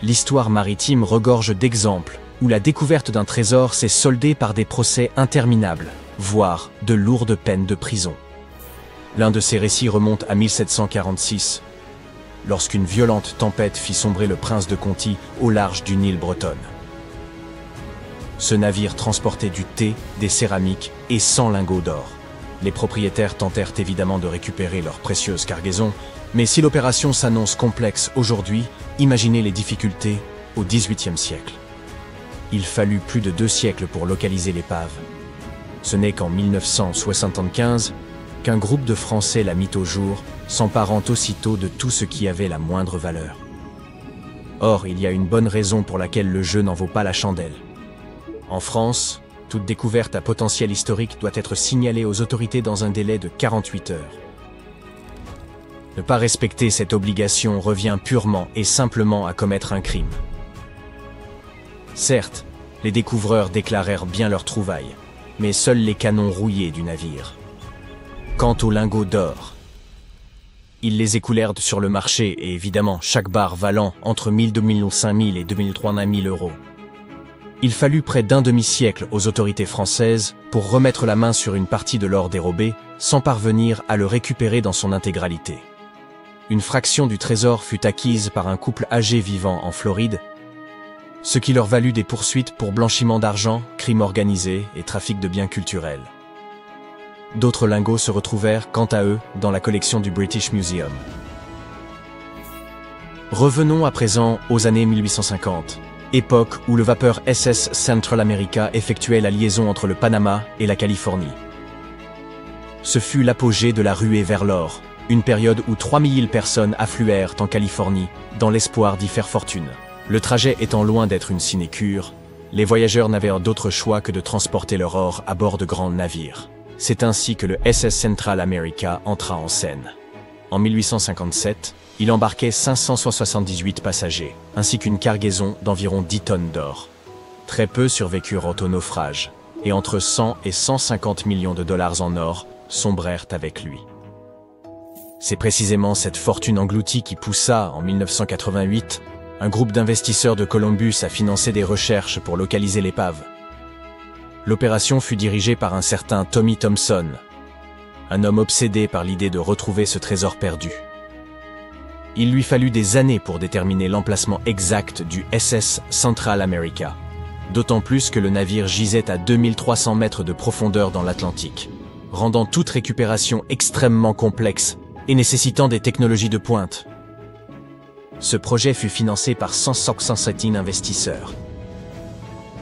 L'histoire maritime regorge d'exemples où la découverte d'un trésor s'est soldée par des procès interminables, voire de lourdes peines de prison. L'un de ces récits remonte à 1746, lorsqu'une violente tempête fit sombrer le prince de Conti au large d'une île bretonne. Ce navire transportait du thé, des céramiques et 100 lingots d'or. Les propriétaires tentèrent évidemment de récupérer leurs précieuses cargaisons, mais si l'opération s'annonce complexe aujourd'hui, imaginez les difficultés au XVIIIe siècle. Il fallut plus de 2 siècles pour localiser l'épave. Ce n'est qu'en 1975 qu'un groupe de Français la mit au jour, s'emparant aussitôt de tout ce qui avait la moindre valeur. Or, il y a une bonne raison pour laquelle le jeu n'en vaut pas la chandelle. En France, toute découverte à potentiel historique doit être signalée aux autorités dans un délai de 48 heures. Ne pas respecter cette obligation revient purement et simplement à commettre un crime. Certes, les découvreurs déclarèrent bien leur trouvaille, mais seuls les canons rouillés du navire. Quant aux lingots d'or, ils les écoulèrent sur le marché et évidemment chaque barre valant entre 1 000, 2 000, 5 000 et 2 000, 3 000 euros. Il fallut près d'un demi-siècle aux autorités françaises pour remettre la main sur une partie de l'or dérobé sans parvenir à le récupérer dans son intégralité. Une fraction du trésor fut acquise par un couple âgé vivant en Floride, ce qui leur valut des poursuites pour blanchiment d'argent, crime organisé et trafic de biens culturels. D'autres lingots se retrouvèrent, quant à eux, dans la collection du British Museum. Revenons à présent aux années 1850, époque où le vapeur SS Central America effectuait la liaison entre le Panama et la Californie. Ce fut l'apogée de la ruée vers l'or, une période où 3000 personnes affluèrent en Californie, dans l'espoir d'y faire fortune. Le trajet étant loin d'être une sinécure, les voyageurs n'avaient d'autre choix que de transporter leur or à bord de grands navires. C'est ainsi que le SS Central America entra en scène. En 1857, il embarquait 578 passagers, ainsi qu'une cargaison d'environ 10 tonnes d'or. Très peu survécurent au naufrage, et entre 100 et 150 millions de dollars en or sombrèrent avec lui. C'est précisément cette fortune engloutie qui poussa, en 1988, un groupe d'investisseurs de Columbus à financer des recherches pour localiser l'épave. L'opération fut dirigée par un certain Tommy Thompson, un homme obsédé par l'idée de retrouver ce trésor perdu. Il lui fallut des années pour déterminer l'emplacement exact du SS Central America, d'autant plus que le navire gisait à 2300 mètres de profondeur dans l'Atlantique, rendant toute récupération extrêmement complexe et nécessitant des technologies de pointe. Ce projet fut financé par 117 investisseurs,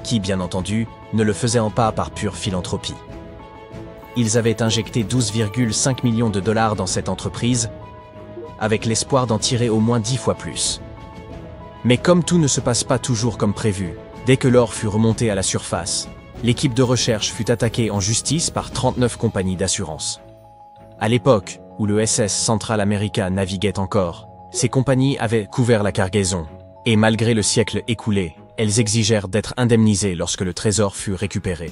qui, bien entendu, ne le faisaient pas par pure philanthropie. Ils avaient injecté 12,5 millions de dollars dans cette entreprise, avec l'espoir d'en tirer au moins 10 fois plus. Mais comme tout ne se passe pas toujours comme prévu, dès que l'or fut remonté à la surface, l'équipe de recherche fut attaquée en justice par 39 compagnies d'assurance. À l'époque, où le SS Central America naviguait encore, ces compagnies avaient couvert la cargaison, et malgré le siècle écoulé, elles exigèrent d'être indemnisées lorsque le trésor fut récupéré.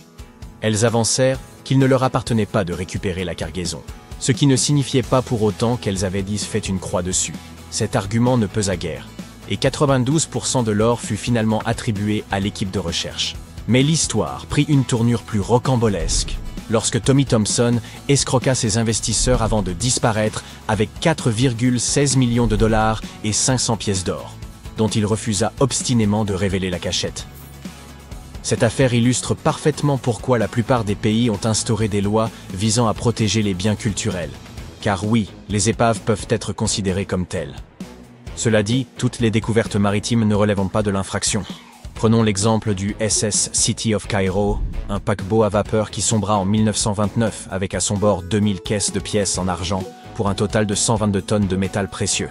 Elles avancèrent qu'il ne leur appartenait pas de récupérer la cargaison, ce qui ne signifiait pas pour autant qu'elles avaient fait une croix dessus. Cet argument ne pesa guère, et 92% de l'or fut finalement attribué à l'équipe de recherche. Mais l'histoire prit une tournure plus rocambolesque, lorsque Tommy Thompson escroqua ses investisseurs avant de disparaître avec 4,16 millions de dollars et 500 pièces d'or, dont il refusa obstinément de révéler la cachette. Cette affaire illustre parfaitement pourquoi la plupart des pays ont instauré des lois visant à protéger les biens culturels. Car oui, les épaves peuvent être considérées comme telles. Cela dit, toutes les découvertes maritimes ne relèvent pas de l'infraction. Prenons l'exemple du SS City of Cairo, un paquebot à vapeur qui sombra en 1929 avec à son bord 2000 caisses de pièces en argent pour un total de 122 tonnes de métal précieux.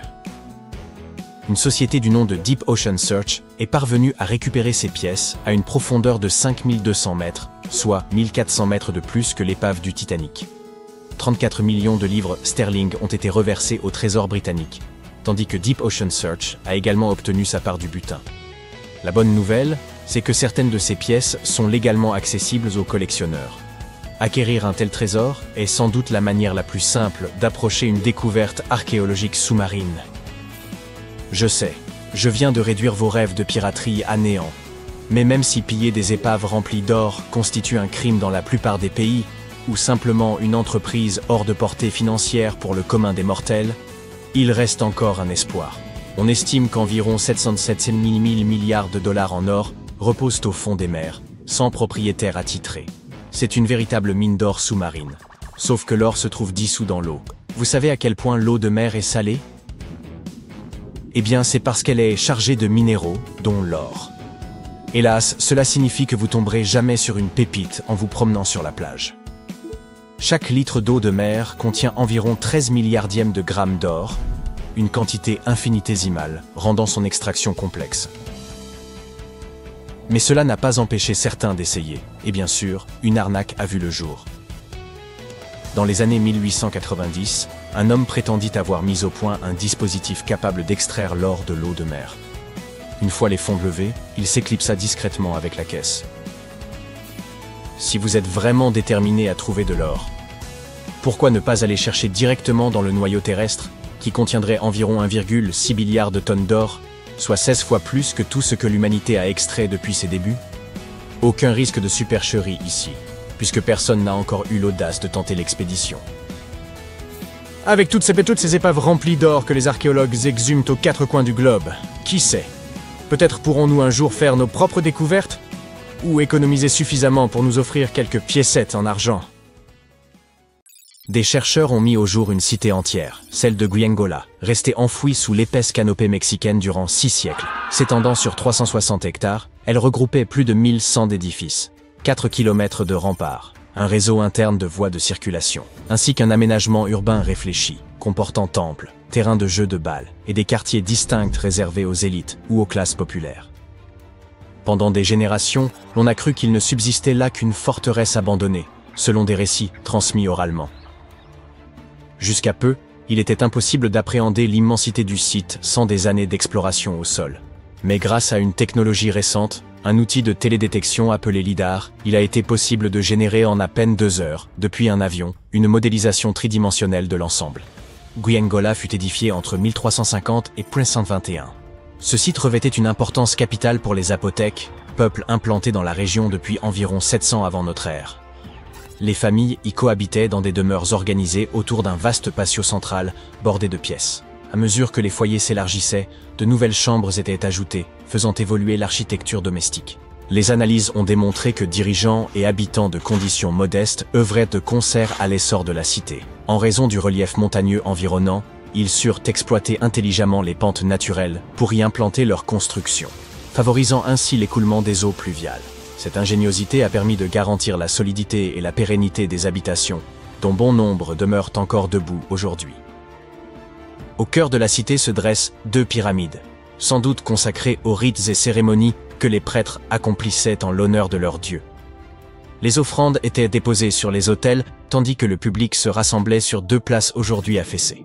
Une société du nom de Deep Ocean Search est parvenue à récupérer ces pièces à une profondeur de 5200 mètres, soit 1400 mètres de plus que l'épave du Titanic. 34 millions de livres sterling ont été reversés au Trésor britannique, tandis que Deep Ocean Search a également obtenu sa part du butin. La bonne nouvelle, c'est que certaines de ces pièces sont légalement accessibles aux collectionneurs. Acquérir un tel trésor est sans doute la manière la plus simple d'approcher une découverte archéologique sous-marine. Je sais, je viens de réduire vos rêves de piraterie à néant. Mais même si piller des épaves remplies d'or constitue un crime dans la plupart des pays, ou simplement une entreprise hors de portée financière pour le commun des mortels, il reste encore un espoir. On estime qu'environ 707 000 milliards de dollars en or reposent au fond des mers, sans propriétaire attitré. C'est une véritable mine d'or sous-marine. Sauf que l'or se trouve dissous dans l'eau. Vous savez à quel point l'eau de mer est salée ? Eh bien, c'est parce qu'elle est chargée de minéraux, dont l'or. Hélas, cela signifie que vous tomberez jamais sur une pépite en vous promenant sur la plage. Chaque litre d'eau de mer contient environ 13 milliardièmes de grammes d'or, une quantité infinitésimale, rendant son extraction complexe. Mais cela n'a pas empêché certains d'essayer, et bien sûr, une arnaque a vu le jour. Dans les années 1890, un homme prétendit avoir mis au point un dispositif capable d'extraire l'or de l'eau de mer. Une fois les fonds levés, il s'éclipsa discrètement avec la caisse. Si vous êtes vraiment déterminé à trouver de l'or, pourquoi ne pas aller chercher directement dans le noyau terrestre, qui contiendrait environ 1,6 milliard de tonnes d'or, soit 16 fois plus que tout ce que l'humanité a extrait depuis ses débuts? Aucun risque de supercherie ici, puisque personne n'a encore eu l'audace de tenter l'expédition. Avec toutes ces épaves remplies d'or que les archéologues exhument aux quatre coins du globe, qui sait? Peut-être pourrons-nous un jour faire nos propres découvertes? Ou économiser suffisamment pour nous offrir quelques piécettes en argent? Des chercheurs ont mis au jour une cité entière, celle de Guyengola, restée enfouie sous l'épaisse canopée mexicaine durant 6 siècles. S'étendant sur 360 hectares, elle regroupait plus de 1100 édifices, 4 km de remparts, un réseau interne de voies de circulation, ainsi qu'un aménagement urbain réfléchi, comportant temples, terrains de jeux de balles et des quartiers distincts réservés aux élites ou aux classes populaires. Pendant des générations, l'on a cru qu'il ne subsistait là qu'une forteresse abandonnée, selon des récits transmis oralement. Jusqu'à peu, il était impossible d'appréhender l'immensité du site sans des années d'exploration au sol. Mais grâce à une technologie récente, un outil de télédétection appelé LIDAR, il a été possible de générer en à peine 2 heures, depuis un avion, une modélisation tridimensionnelle de l'ensemble. Guyengola fut édifié entre 1350 et 1121. Ce site revêtait une importance capitale pour les Zapotèques, peuple implanté dans la région depuis environ 700 avant notre ère. Les familles y cohabitaient dans des demeures organisées autour d'un vaste patio central bordé de pièces. À mesure que les foyers s'élargissaient, de nouvelles chambres étaient ajoutées, faisant évoluer l'architecture domestique. Les analyses ont démontré que dirigeants et habitants de conditions modestes œuvraient de concert à l'essor de la cité. En raison du relief montagneux environnant, ils surent exploiter intelligemment les pentes naturelles pour y implanter leurs constructions, favorisant ainsi l'écoulement des eaux pluviales. Cette ingéniosité a permis de garantir la solidité et la pérennité des habitations, dont bon nombre demeurent encore debout aujourd'hui. Au cœur de la cité se dressent 2 pyramides, sans doute consacrés aux rites et cérémonies que les prêtres accomplissaient en l'honneur de leur dieu. Les offrandes étaient déposées sur les autels, tandis que le public se rassemblait sur 2 places aujourd'hui affaissées.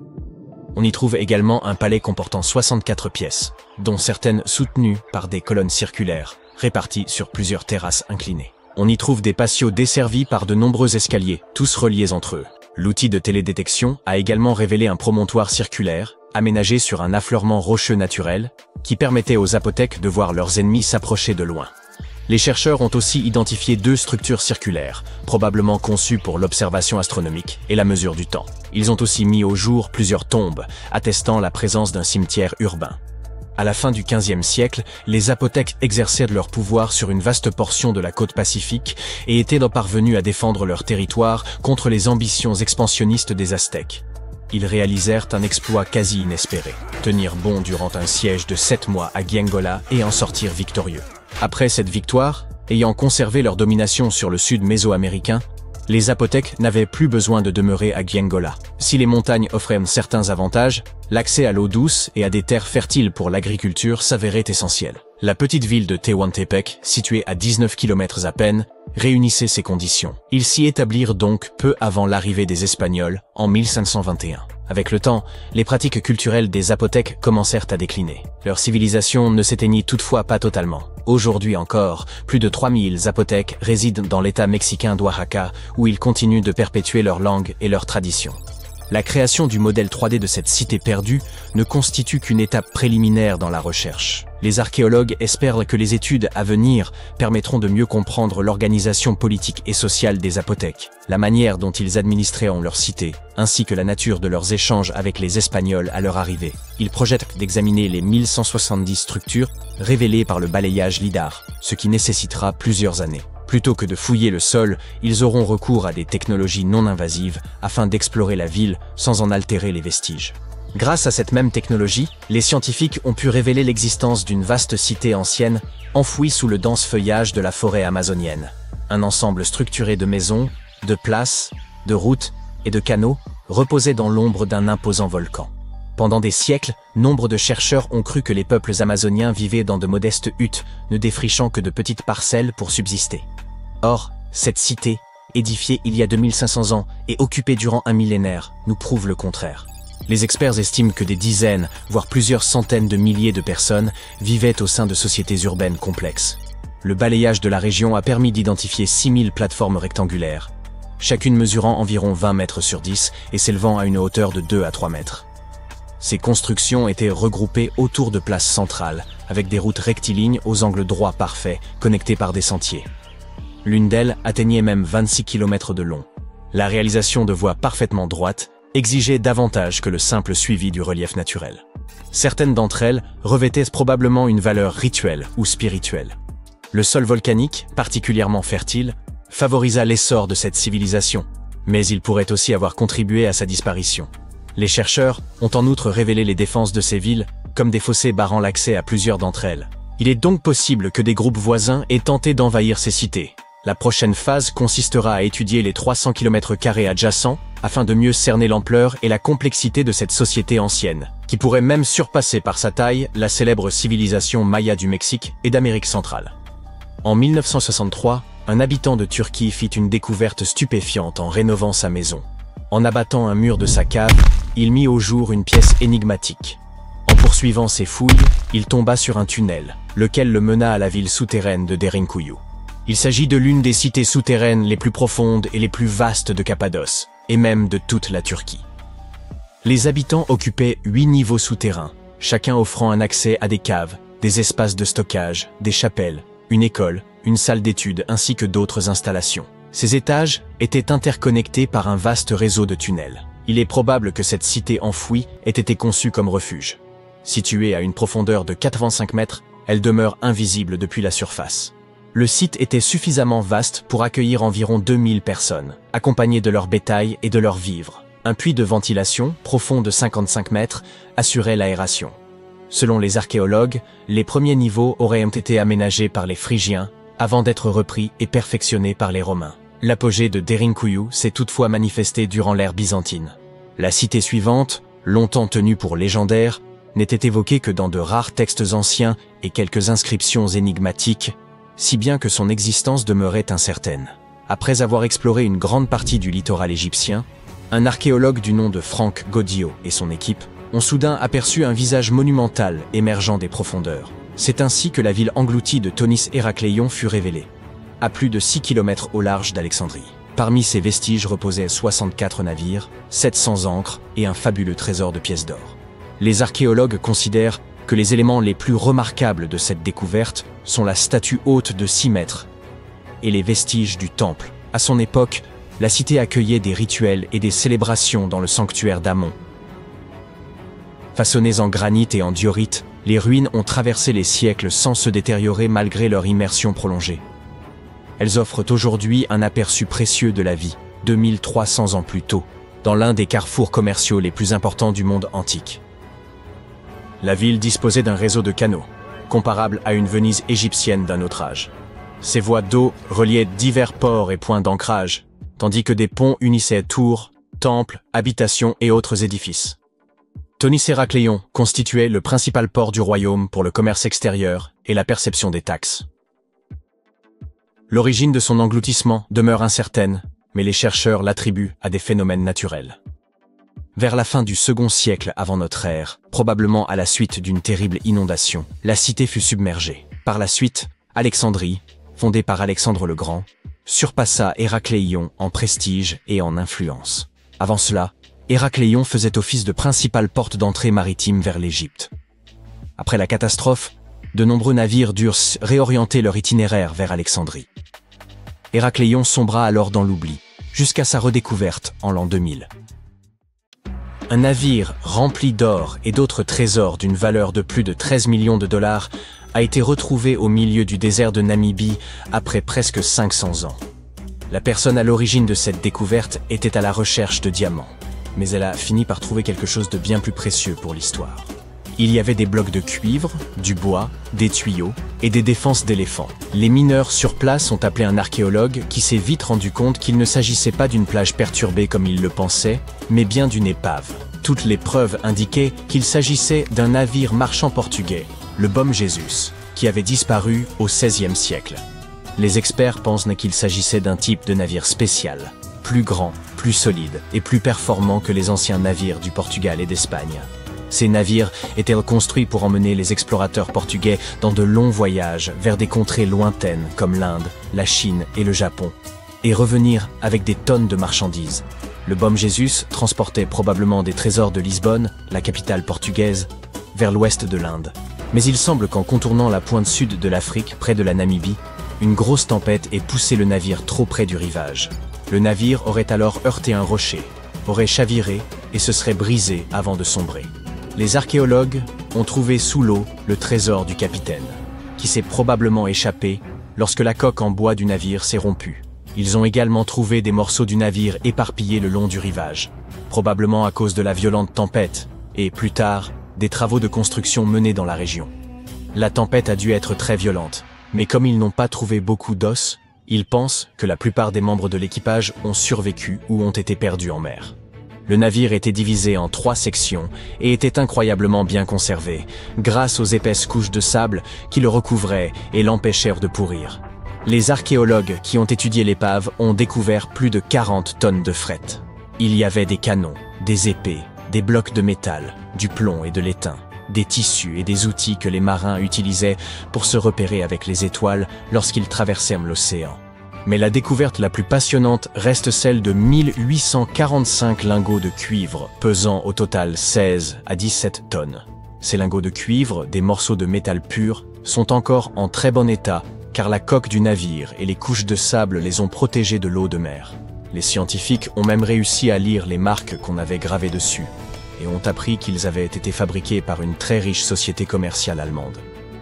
On y trouve également un palais comportant 64 pièces, dont certaines soutenues par des colonnes circulaires, réparties sur plusieurs terrasses inclinées. On y trouve des patios desservis par de nombreux escaliers, tous reliés entre eux. L'outil de télédétection a également révélé un promontoire circulaire, aménagé sur un affleurement rocheux naturel, qui permettait aux apothèques de voir leurs ennemis s'approcher de loin. Les chercheurs ont aussi identifié 2 structures circulaires, probablement conçues pour l'observation astronomique et la mesure du temps. Ils ont aussi mis au jour plusieurs tombes, attestant la présence d'un cimetière urbain. À la fin du XVe siècle, les apothèques exerçaient leur pouvoir sur une vaste portion de la côte pacifique et étaient parvenus à défendre leur territoire contre les ambitions expansionnistes des Aztèques. Ils réalisèrent un exploit quasi inespéré, tenir bon durant un siège de 7 mois à Giangola et en sortir victorieux. Après cette victoire, ayant conservé leur domination sur le sud mésoaméricain, les apothèques n'avaient plus besoin de demeurer à Giangola. Si les montagnes offraient certains avantages, l'accès à l'eau douce et à des terres fertiles pour l'agriculture s'avérait essentiel. La petite ville de Tehuantepec, située à 19 km à peine, réunissait ces conditions. Ils s'y établirent donc peu avant l'arrivée des Espagnols, en 1521. Avec le temps, les pratiques culturelles des apothèques commencèrent à décliner. Leur civilisation ne s'éteignit toutefois pas totalement. Aujourd'hui encore, plus de 3000 apothèques résident dans l'état mexicain d'Oaxaca, où ils continuent de perpétuer leur langue et leurs traditions. La création du modèle 3D de cette cité perdue ne constitue qu'une étape préliminaire dans la recherche. Les archéologues espèrent que les études à venir permettront de mieux comprendre l'organisation politique et sociale des apothèques, la manière dont ils administraient leur cité, ainsi que la nature de leurs échanges avec les Espagnols à leur arrivée. Ils projettent d'examiner les 1170 structures révélées par le balayage lidar, ce qui nécessitera plusieurs années. Plutôt que de fouiller le sol, ils auront recours à des technologies non invasives afin d'explorer la ville sans en altérer les vestiges. Grâce à cette même technologie, les scientifiques ont pu révéler l'existence d'une vaste cité ancienne enfouie sous le dense feuillage de la forêt amazonienne. Un ensemble structuré de maisons, de places, de routes et de canaux reposait dans l'ombre d'un imposant volcan. Pendant des siècles, nombre de chercheurs ont cru que les peuples amazoniens vivaient dans de modestes huttes, ne défrichant que de petites parcelles pour subsister. Or, cette cité, édifiée il y a 2500 ans et occupée durant un millénaire, nous prouve le contraire. Les experts estiment que des dizaines, voire plusieurs centaines de milliers de personnes vivaient au sein de sociétés urbaines complexes. Le balayage de la région a permis d'identifier 6000 plateformes rectangulaires, chacune mesurant environ 20 mètres sur 10 et s'élevant à une hauteur de 2 à 3 mètres. Ces constructions étaient regroupées autour de places centrales, avec des routes rectilignes aux angles droits parfaits, connectées par des sentiers. L'une d'elles atteignait même 26 km de long. La réalisation de voies parfaitement droites exigeait davantage que le simple suivi du relief naturel. Certaines d'entre elles revêtaient probablement une valeur rituelle ou spirituelle. Le sol volcanique, particulièrement fertile, favorisa l'essor de cette civilisation, mais il pourrait aussi avoir contribué à sa disparition. Les chercheurs ont en outre révélé les défenses de ces villes comme des fossés barrant l'accès à plusieurs d'entre elles. Il est donc possible que des groupes voisins aient tenté d'envahir ces cités. La prochaine phase consistera à étudier les 300 km² adjacents afin de mieux cerner l'ampleur et la complexité de cette société ancienne, qui pourrait même surpasser par sa taille la célèbre civilisation maya du Mexique et d'Amérique centrale. En 1963, un habitant de Turquie fit une découverte stupéfiante en rénovant sa maison. En abattant un mur de sa cave, il mit au jour une pièce énigmatique. En poursuivant ses fouilles, il tomba sur un tunnel, lequel le mena à la ville souterraine de Derinkuyu. Il s'agit de l'une des cités souterraines les plus profondes et les plus vastes de Cappadoce, et même de toute la Turquie. Les habitants occupaient 8 niveaux souterrains, chacun offrant un accès à des caves, des espaces de stockage, des chapelles, une école, une salle d'études ainsi que d'autres installations. Ces étages étaient interconnectés par un vaste réseau de tunnels. Il est probable que cette cité enfouie ait été conçue comme refuge. Située à une profondeur de 85 mètres, elle demeure invisible depuis la surface. Le site était suffisamment vaste pour accueillir environ 2000 personnes, accompagnées de leur bétail et de leurs vivres. Un puits de ventilation, profond de 55 mètres, assurait l'aération. Selon les archéologues, les premiers niveaux auraient été aménagés par les Phrygiens avant d'être repris et perfectionnés par les Romains. L'apogée de Derinkuyu s'est toutefois manifesté durant l'ère byzantine. La cité suivante, longtemps tenue pour légendaire, n'était évoqué que dans de rares textes anciens et quelques inscriptions énigmatiques, si bien que son existence demeurait incertaine. Après avoir exploré une grande partie du littoral égyptien, un archéologue du nom de Frank Goddio et son équipe ont soudain aperçu un visage monumental émergeant des profondeurs. C'est ainsi que la ville engloutie de Thonis Héracléion fut révélée, à plus de 6 km au large d'Alexandrie. Parmi ces vestiges reposaient 64 navires, 700 ancres et un fabuleux trésor de pièces d'or. Les archéologues considèrent que les éléments les plus remarquables de cette découverte sont la statue haute de 6 mètres et les vestiges du temple. À son époque, la cité accueillait des rituels et des célébrations dans le sanctuaire d'Amon. Façonnées en granit et en diorite, les ruines ont traversé les siècles sans se détériorer malgré leur immersion prolongée. Elles offrent aujourd'hui un aperçu précieux de la vie, 2300 ans plus tôt, dans l'un des carrefours commerciaux les plus importants du monde antique. La ville disposait d'un réseau de canaux, comparable à une Venise égyptienne d'un autre âge. Ces voies d'eau reliaient divers ports et points d'ancrage, tandis que des ponts unissaient tours, temples, habitations et autres édifices. Thonis Héracléion constituait le principal port du royaume pour le commerce extérieur et la perception des taxes. L'origine de son engloutissement demeure incertaine, mais les chercheurs l'attribuent à des phénomènes naturels. Vers la fin du second siècle avant notre ère, probablement à la suite d'une terrible inondation, la cité fut submergée. Par la suite, Alexandrie, fondée par Alexandre le Grand, surpassa Héracléion en prestige et en influence. Avant cela, Héracléion faisait office de principale porte d'entrée maritime vers l'Égypte. Après la catastrophe, de nombreux navires durent réorienter leur itinéraire vers Alexandrie. Héracléion sombra alors dans l'oubli, jusqu'à sa redécouverte en l'an 2000. Un navire rempli d'or et d'autres trésors d'une valeur de plus de 13 millions de dollars a été retrouvé au milieu du désert de Namibie après presque 500 ans. La personne à l'origine de cette découverte était à la recherche de diamants, mais elle a fini par trouver quelque chose de bien plus précieux pour l'histoire. Il y avait des blocs de cuivre, du bois, des tuyaux et des défenses d'éléphants. Les mineurs sur place ont appelé un archéologue qui s'est vite rendu compte qu'il ne s'agissait pas d'une plage perturbée comme ils le pensaient, mais bien d'une épave. Toutes les preuves indiquaient qu'il s'agissait d'un navire marchand portugais, le Bom Jesus, qui avait disparu au XVIe siècle. Les experts pensent qu'il s'agissait d'un type de navire spécial, plus grand, plus solide et plus performant que les anciens navires du Portugal et d'Espagne. Ces navires étaient construits pour emmener les explorateurs portugais dans de longs voyages vers des contrées lointaines comme l'Inde, la Chine et le Japon, et revenir avec des tonnes de marchandises. Le Bom Jesus transportait probablement des trésors de Lisbonne, la capitale portugaise, vers l'ouest de l'Inde. Mais il semble qu'en contournant la pointe sud de l'Afrique, près de la Namibie, une grosse tempête ait poussé le navire trop près du rivage. Le navire aurait alors heurté un rocher, aurait chaviré et se serait brisé avant de sombrer. Les archéologues ont trouvé sous l'eau le trésor du capitaine, qui s'est probablement échappé lorsque la coque en bois du navire s'est rompue. Ils ont également trouvé des morceaux du navire éparpillés le long du rivage, probablement à cause de la violente tempête, et plus tard, des travaux de construction menés dans la région. La tempête a dû être très violente, mais comme ils n'ont pas trouvé beaucoup d'os, ils pensent que la plupart des membres de l'équipage ont survécu ou ont été perdus en mer. Le navire était divisé en 3 sections et était incroyablement bien conservé, grâce aux épaisses couches de sable qui le recouvraient et l'empêchèrent de pourrir. Les archéologues qui ont étudié l'épave ont découvert plus de 40 tonnes de fret. Il y avait des canons, des épées, des blocs de métal, du plomb et de l'étain, des tissus et des outils que les marins utilisaient pour se repérer avec les étoiles lorsqu'ils traversèrent l'océan. Mais la découverte la plus passionnante reste celle de 1845 lingots de cuivre, pesant au total 16 à 17 tonnes. Ces lingots de cuivre, des morceaux de métal pur, sont encore en très bon état car la coque du navire et les couches de sable les ont protégés de l'eau de mer. Les scientifiques ont même réussi à lire les marques qu'on avait gravées dessus et ont appris qu'ils avaient été fabriqués par une très riche société commerciale allemande.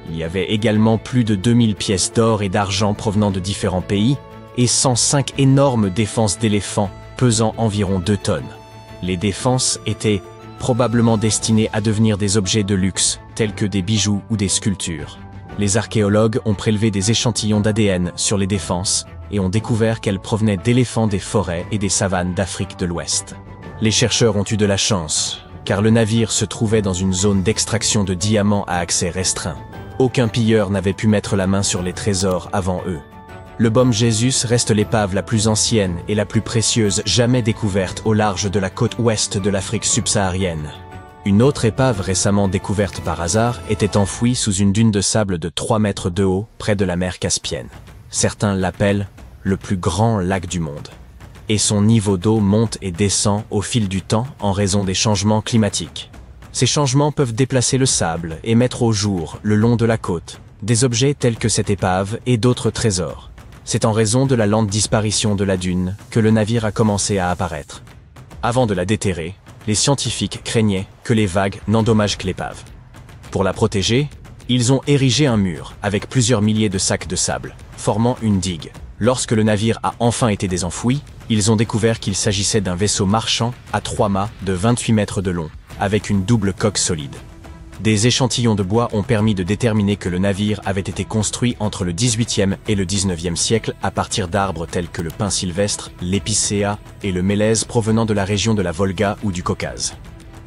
Il y avait également plus de 2000 pièces d'or et d'argent provenant de différents pays et 105 énormes défenses d'éléphants pesant environ 2 tonnes. Les défenses étaient probablement destinées à devenir des objets de luxe, tels que des bijoux ou des sculptures. Les archéologues ont prélevé des échantillons d'ADN sur les défenses et ont découvert qu'elles provenaient d'éléphants des forêts et des savanes d'Afrique de l'Ouest. Les chercheurs ont eu de la chance, car le navire se trouvait dans une zone d'extraction de diamants à accès restreint. Aucun pilleur n'avait pu mettre la main sur les trésors avant eux. Le Bom Jesus reste l'épave la plus ancienne et la plus précieuse jamais découverte au large de la côte ouest de l'Afrique subsaharienne. Une autre épave récemment découverte par hasard était enfouie sous une dune de sable de 3 mètres de haut près de la mer Caspienne. Certains l'appellent le plus grand lac du monde. Et son niveau d'eau monte et descend au fil du temps en raison des changements climatiques. Ces changements peuvent déplacer le sable et mettre au jour, le long de la côte, des objets tels que cette épave et d'autres trésors. C'est en raison de la lente disparition de la dune que le navire a commencé à apparaître. Avant de la déterrer, les scientifiques craignaient que les vagues n'endommagent que l'épave. Pour la protéger, ils ont érigé un mur avec plusieurs milliers de sacs de sable, formant une digue. Lorsque le navire a enfin été désenfoui, ils ont découvert qu'il s'agissait d'un vaisseau marchand à 3 mâts de 28 mètres de long, avec une double coque solide. Des échantillons de bois ont permis de déterminer que le navire avait été construit entre le XVIIIe et le XIXe siècle à partir d'arbres tels que le pin sylvestre, l'épicéa et le mélèze provenant de la région de la Volga ou du Caucase.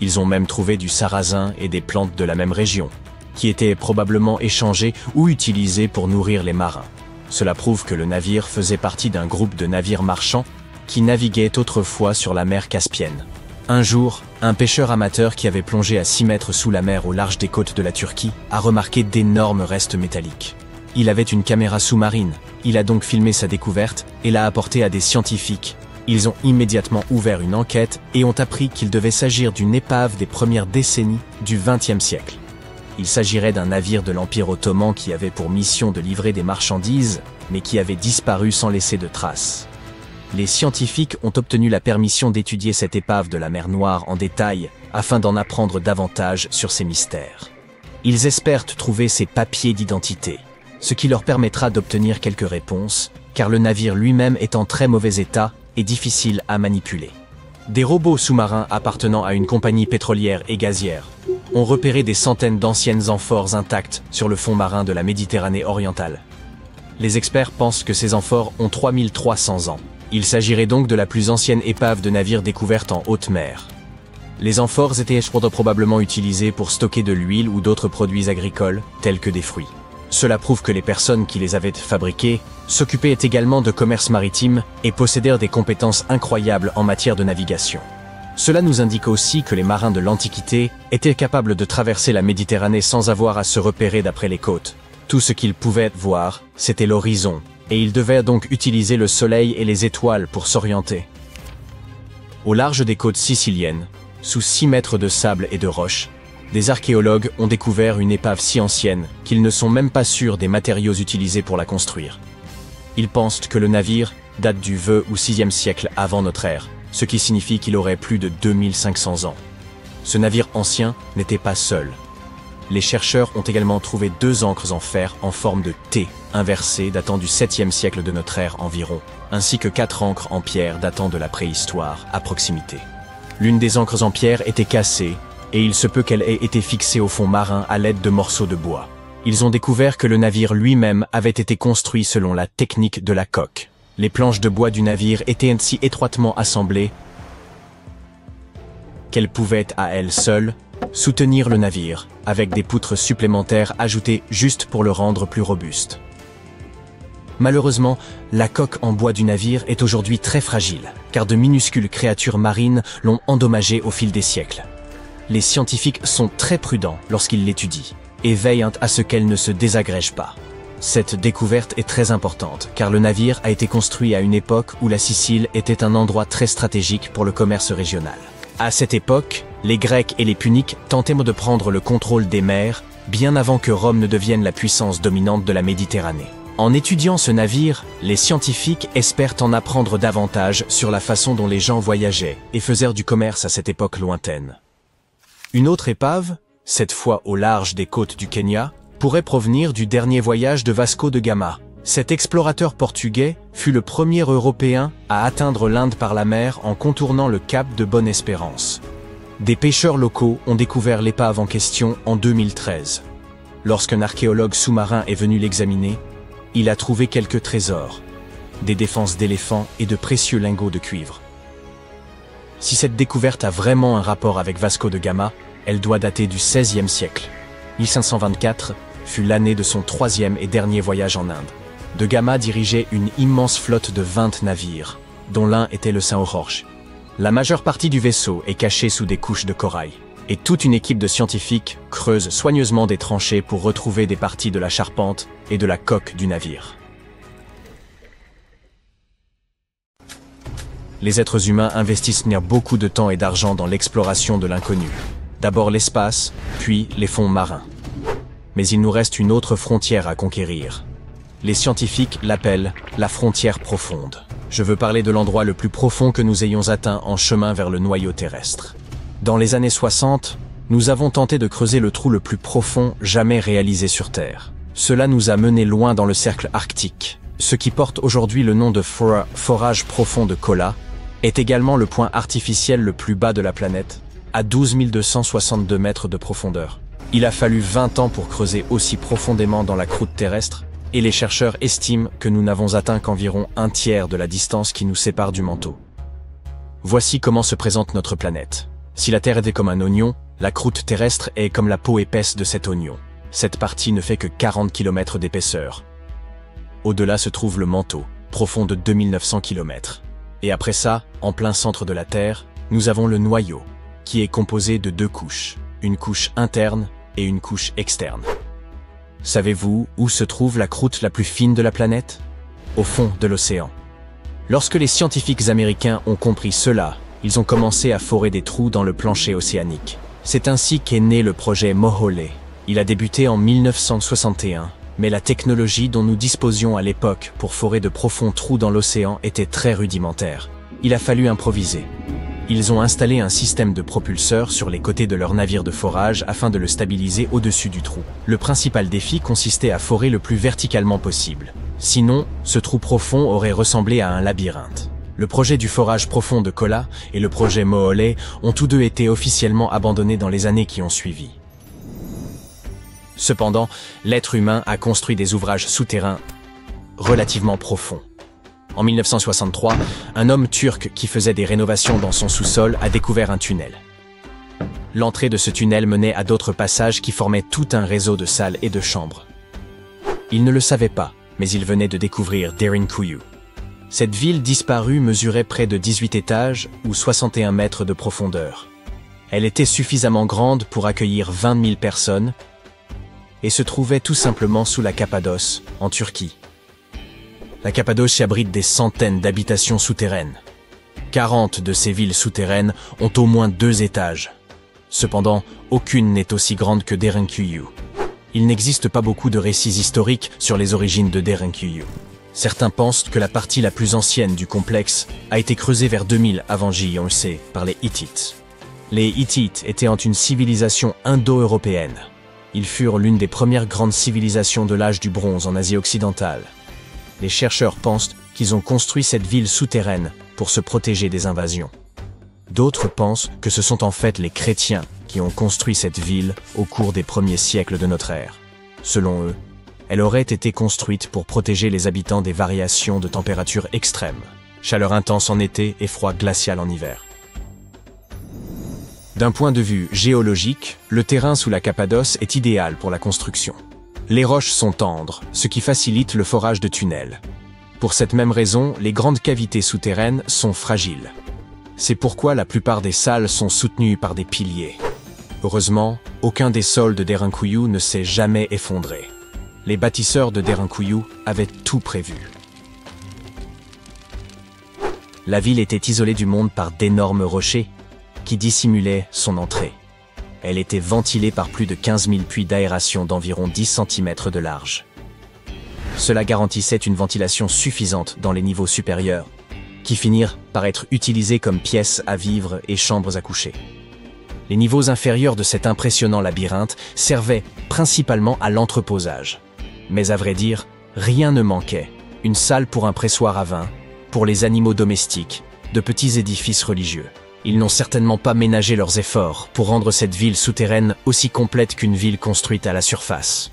Ils ont même trouvé du sarrasin et des plantes de la même région, qui étaient probablement échangées ou utilisées pour nourrir les marins. Cela prouve que le navire faisait partie d'un groupe de navires marchands qui naviguaient autrefois sur la mer Caspienne. Un jour, un pêcheur amateur qui avait plongé à 6 mètres sous la mer au large des côtes de la Turquie a remarqué d'énormes restes métalliques. Il avait une caméra sous-marine, il a donc filmé sa découverte et l'a apportée à des scientifiques. Ils ont immédiatement ouvert une enquête et ont appris qu'il devait s'agir d'une épave des premières décennies du XXe siècle. Il s'agirait d'un navire de l'Empire ottoman qui avait pour mission de livrer des marchandises, mais qui avait disparu sans laisser de traces. Les scientifiques ont obtenu la permission d'étudier cette épave de la mer Noire en détail afin d'en apprendre davantage sur ses mystères. Ils espèrent trouver ses papiers d'identité, ce qui leur permettra d'obtenir quelques réponses, car le navire lui-même est en très mauvais état et difficile à manipuler. Des robots sous-marins appartenant à une compagnie pétrolière et gazière ont repéré des centaines d'anciennes amphores intactes sur le fond marin de la Méditerranée orientale. Les experts pensent que ces amphores ont 3300 ans. Il s'agirait donc de la plus ancienne épave de navire découverte en haute mer. Les amphores étaient probablement utilisées pour stocker de l'huile ou d'autres produits agricoles, tels que des fruits. Cela prouve que les personnes qui les avaient fabriquées s'occupaient également de commerce maritime et possédèrent des compétences incroyables en matière de navigation. Cela nous indique aussi que les marins de l'Antiquité étaient capables de traverser la Méditerranée sans avoir à se repérer d'après les côtes. Tout ce qu'ils pouvaient voir, c'était l'horizon, et ils devaient donc utiliser le soleil et les étoiles pour s'orienter. Au large des côtes siciliennes, sous 6 mètres de sable et de roches, des archéologues ont découvert une épave si ancienne qu'ils ne sont même pas sûrs des matériaux utilisés pour la construire. Ils pensent que le navire date du VIe ou VIe siècle avant notre ère, ce qui signifie qu'il aurait plus de 2500 ans. Ce navire ancien n'était pas seul. Les chercheurs ont également trouvé 2 ancres en fer en forme de T inversées datant du 7e siècle de notre ère environ, ainsi que 4 ancres en pierre datant de la préhistoire à proximité. L'une des ancres en pierre était cassée, et il se peut qu'elle ait été fixée au fond marin à l'aide de morceaux de bois. Ils ont découvert que le navire lui-même avait été construit selon la technique de la coque. Les planches de bois du navire étaient ainsi étroitement assemblées qu'elles pouvaient à elles seules soutenir le navire, avec des poutres supplémentaires ajoutées juste pour le rendre plus robuste. Malheureusement, la coque en bois du navire est aujourd'hui très fragile, car de minuscules créatures marines l'ont endommagée au fil des siècles. Les scientifiques sont très prudents lorsqu'ils l'étudient, et veillent à ce qu'elle ne se désagrège pas. Cette découverte est très importante, car le navire a été construit à une époque où la Sicile était un endroit très stratégique pour le commerce régional. À cette époque, les Grecs et les Puniques tentaient de prendre le contrôle des mers, bien avant que Rome ne devienne la puissance dominante de la Méditerranée. En étudiant ce navire, les scientifiques espèrent en apprendre davantage sur la façon dont les gens voyageaient et faisaient du commerce à cette époque lointaine. Une autre épave, cette fois au large des côtes du Kenya, pourrait provenir du dernier voyage de Vasco de Gama. Cet explorateur portugais fut le premier Européen à atteindre l'Inde par la mer en contournant le cap de Bonne-Espérance. Des pêcheurs locaux ont découvert l'épave en question en 2013. Lorsqu'un archéologue sous-marin est venu l'examiner, il a trouvé quelques trésors, des défenses d'éléphants et de précieux lingots de cuivre. Si cette découverte a vraiment un rapport avec Vasco de Gama, elle doit dater du XVIe siècle. 1524 fut l'année de son troisième et dernier voyage en Inde. De Gama dirigeait une immense flotte de 20 navires, dont l'un était le Saint Jorge. La majeure partie du vaisseau est cachée sous des couches de corail, et toute une équipe de scientifiques creuse soigneusement des tranchées pour retrouver des parties de la charpente et de la coque du navire. Les êtres humains investissent beaucoup de temps et d'argent dans l'exploration de l'inconnu. D'abord l'espace, puis les fonds marins. Mais il nous reste une autre frontière à conquérir. Les scientifiques l'appellent la frontière profonde. Je veux parler de l'endroit le plus profond que nous ayons atteint en chemin vers le noyau terrestre. Dans les années 60, nous avons tenté de creuser le trou le plus profond jamais réalisé sur Terre. Cela nous a menés loin dans le cercle arctique. Ce qui porte aujourd'hui le nom de forage profond de Kola est également le point artificiel le plus bas de la planète, à 12 262 mètres de profondeur. Il a fallu 20 ans pour creuser aussi profondément dans la croûte terrestre, et les chercheurs estiment que nous n'avons atteint qu'environ un tiers de la distance qui nous sépare du manteau. Voici comment se présente notre planète. Si la Terre était comme un oignon, la croûte terrestre est comme la peau épaisse de cet oignon. Cette partie ne fait que 40 km d'épaisseur. Au-delà se trouve le manteau, profond de 2900 km. Et après ça, en plein centre de la Terre, nous avons le noyau, qui est composé de deux couches, une couche interne et une couche externe. Savez-vous où se trouve la croûte la plus fine de la planète? Au fond de l'océan. Lorsque les scientifiques américains ont compris cela, ils ont commencé à forer des trous dans le plancher océanique. C'est ainsi qu'est né le projet Mohole. Il a débuté en 1961, mais la technologie dont nous disposions à l'époque pour forer de profonds trous dans l'océan était très rudimentaire. Il a fallu improviser. Ils ont installé un système de propulseurs sur les côtés de leur navire de forage afin de le stabiliser au-dessus du trou. Le principal défi consistait à forer le plus verticalement possible. Sinon, ce trou profond aurait ressemblé à un labyrinthe. Le projet du forage profond de Kola et le projet Mohole ont tous deux été officiellement abandonnés dans les années qui ont suivi. Cependant, l'être humain a construit des ouvrages souterrains relativement profonds. En 1963, un homme turc qui faisait des rénovations dans son sous-sol a découvert un tunnel. L'entrée de ce tunnel menait à d'autres passages qui formaient tout un réseau de salles et de chambres. Il ne le savait pas, mais il venait de découvrir Derinkuyu. Cette ville disparue mesurait près de 18 étages ou 61 mètres de profondeur. Elle était suffisamment grande pour accueillir 20 000 personnes et se trouvait tout simplement sous la Cappadoce, en Turquie. La Cappadoce abrite des centaines d'habitations souterraines. 40 de ces villes souterraines ont au moins 2 étages. Cependant, aucune n'est aussi grande que Derinkuyu. Il n'existe pas beaucoup de récits historiques sur les origines de Derinkuyu. Certains pensent que la partie la plus ancienne du complexe a été creusée vers 2000 avant J.C. par les Hittites. Les Hittites étaient une civilisation indo-européenne. Ils furent l'une des premières grandes civilisations de l'âge du bronze en Asie occidentale. Les chercheurs pensent qu'ils ont construit cette ville souterraine pour se protéger des invasions. D'autres pensent que ce sont en fait les chrétiens qui ont construit cette ville au cours des premiers siècles de notre ère. Selon eux, elle aurait été construite pour protéger les habitants des variations de température extrêmes, chaleur intense en été et froid glacial en hiver. D'un point de vue géologique, le terrain sous la Cappadoce est idéal pour la construction. Les roches sont tendres, ce qui facilite le forage de tunnels. Pour cette même raison, les grandes cavités souterraines sont fragiles. C'est pourquoi la plupart des salles sont soutenues par des piliers. Heureusement, aucun des sols de Derinkuyu ne s'est jamais effondré. Les bâtisseurs de Derinkuyu avaient tout prévu. La ville était isolée du monde par d'énormes rochers qui dissimulaient son entrée. Elle était ventilée par plus de 15 000 puits d'aération d'environ 10 cm de large. Cela garantissait une ventilation suffisante dans les niveaux supérieurs, qui finirent par être utilisés comme pièces à vivre et chambres à coucher. Les niveaux inférieurs de cet impressionnant labyrinthe servaient principalement à l'entreposage. Mais à vrai dire, rien ne manquait. Une salle pour un pressoir à vin, pour les animaux domestiques, de petits édifices religieux. Ils n'ont certainement pas ménagé leurs efforts pour rendre cette ville souterraine aussi complète qu'une ville construite à la surface.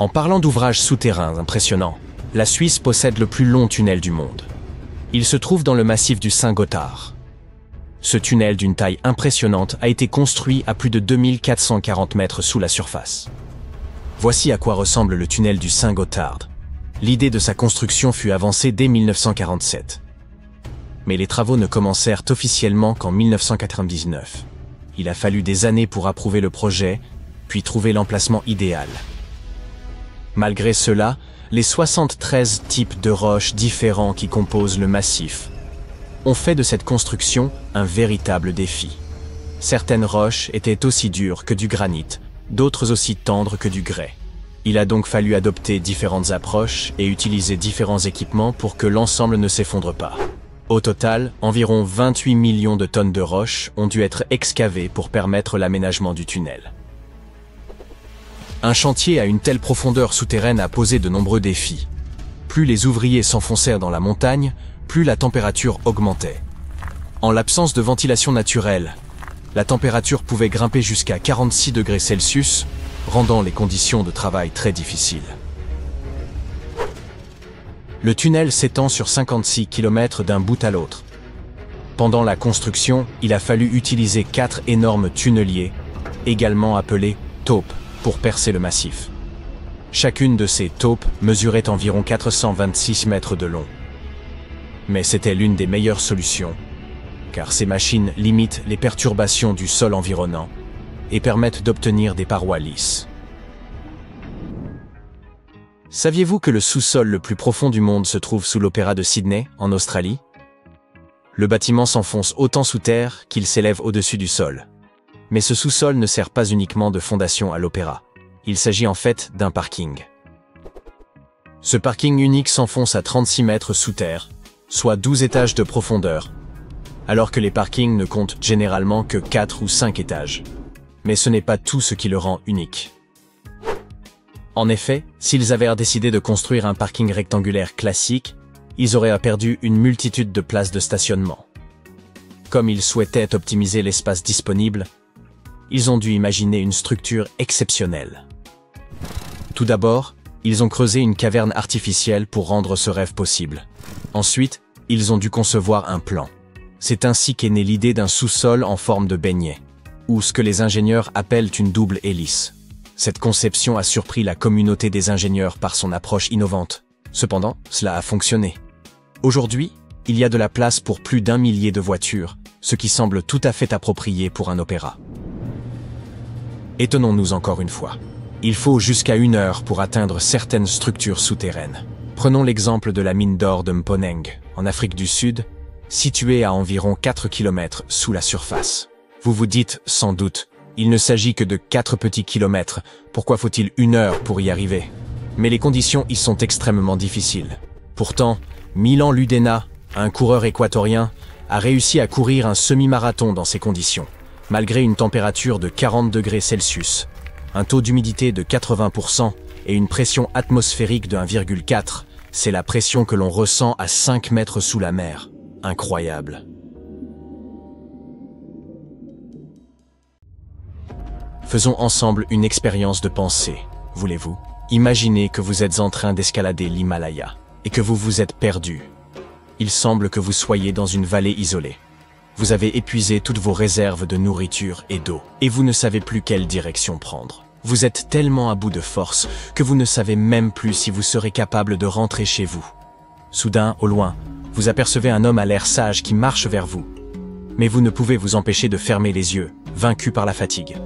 En parlant d'ouvrages souterrains impressionnants, la Suisse possède le plus long tunnel du monde. Il se trouve dans le massif du Saint-Gothard. Ce tunnel d'une taille impressionnante a été construit à plus de 2440 mètres sous la surface. Voici à quoi ressemble le tunnel du Saint-Gothard. L'idée de sa construction fut avancée dès 1947. Mais les travaux ne commencèrent officiellement qu'en 1999. Il a fallu des années pour approuver le projet, puis trouver l'emplacement idéal. Malgré cela, les 73 types de roches différents qui composent le massif ont fait de cette construction un véritable défi. Certaines roches étaient aussi dures que du granit, d'autres aussi tendres que du grès. Il a donc fallu adopter différentes approches et utiliser différents équipements pour que l'ensemble ne s'effondre pas. Au total, environ 28 millions de tonnes de roches ont dû être excavées pour permettre l'aménagement du tunnel. Un chantier à une telle profondeur souterraine a posé de nombreux défis. Plus les ouvriers s'enfoncèrent dans la montagne, plus la température augmentait. En l'absence de ventilation naturelle, la température pouvait grimper jusqu'à 46 degrés Celsius, rendant les conditions de travail très difficiles. Le tunnel s'étend sur 56 km d'un bout à l'autre. Pendant la construction, il a fallu utiliser 4 énormes tunneliers, également appelés taupes, pour percer le massif. Chacune de ces taupes mesurait environ 426 mètres de long. Mais c'était l'une des meilleures solutions, car ces machines limitent les perturbations du sol environnant et permettent d'obtenir des parois lisses. Saviez-vous que le sous-sol le plus profond du monde se trouve sous l'Opéra de Sydney, en Australie? Le bâtiment s'enfonce autant sous terre qu'il s'élève au-dessus du sol. Mais ce sous-sol ne sert pas uniquement de fondation à l'opéra. Il s'agit en fait d'un parking. Ce parking unique s'enfonce à 36 mètres sous terre, soit 12 étages de profondeur, alors que les parkings ne comptent généralement que 4 ou 5 étages. Mais ce n'est pas tout ce qui le rend unique. En effet, s'ils avaient décidé de construire un parking rectangulaire classique, ils auraient perdu une multitude de places de stationnement. Comme ils souhaitaient optimiser l'espace disponible, ils ont dû imaginer une structure exceptionnelle. Tout d'abord, ils ont creusé une caverne artificielle pour rendre ce rêve possible. Ensuite, ils ont dû concevoir un plan. C'est ainsi qu'est née l'idée d'un sous-sol en forme de beignet, ou ce que les ingénieurs appellent une double hélice. Cette conception a surpris la communauté des ingénieurs par son approche innovante. Cependant, cela a fonctionné. Aujourd'hui, il y a de la place pour plus d'1 millier de voitures, ce qui semble tout à fait approprié pour un opéra. Étonnons-nous encore une fois. Il faut jusqu'à 1 heure pour atteindre certaines structures souterraines. Prenons l'exemple de la mine d'or de Mponeng, en Afrique du Sud, située à environ 4 km sous la surface. Vous vous dites, sans doute, il ne s'agit que de 4 petits kilomètres, pourquoi faut-il 1 heure pour y arriver? Mais les conditions y sont extrêmement difficiles. Pourtant, Milan Ludena, un coureur équatorien, a réussi à courir un semi-marathon dans ces conditions, malgré une température de 40 degrés Celsius, un taux d'humidité de 80% et une pression atmosphérique de 1,4. C'est la pression que l'on ressent à 5 mètres sous la mer. Incroyable. Faisons ensemble une expérience de pensée, voulez-vous? Imaginez que vous êtes en train d'escalader l'Himalaya et que vous vous êtes perdu. Il semble que vous soyez dans une vallée isolée. Vous avez épuisé toutes vos réserves de nourriture et d'eau, et vous ne savez plus quelle direction prendre. Vous êtes tellement à bout de force que vous ne savez même plus si vous serez capable de rentrer chez vous. Soudain, au loin, vous apercevez un homme à l'air sage qui marche vers vous. Mais vous ne pouvez vous empêcher de fermer les yeux, vaincu par la fatigue.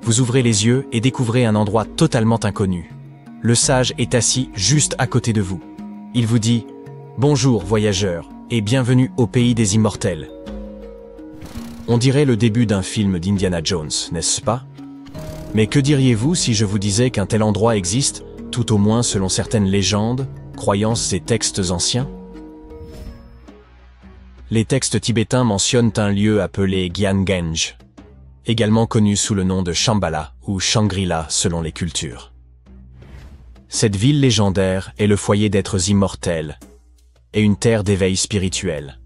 Vous ouvrez les yeux et découvrez un endroit totalement inconnu. Le sage est assis juste à côté de vous. Il vous dit « Bonjour, voyageurs, et bienvenue au pays des immortels ». On dirait le début d'un film d'Indiana Jones, n'est-ce pas? Mais que diriez-vous si je vous disais qu'un tel endroit existe, tout au moins selon certaines légendes, croyances et textes anciens? Les textes tibétains mentionnent un lieu appelé Gyan-Genj, également connu sous le nom de Shambhala ou Shangri-La selon les cultures. Cette ville légendaire est le foyer d'êtres immortels et une terre d'éveil spirituel.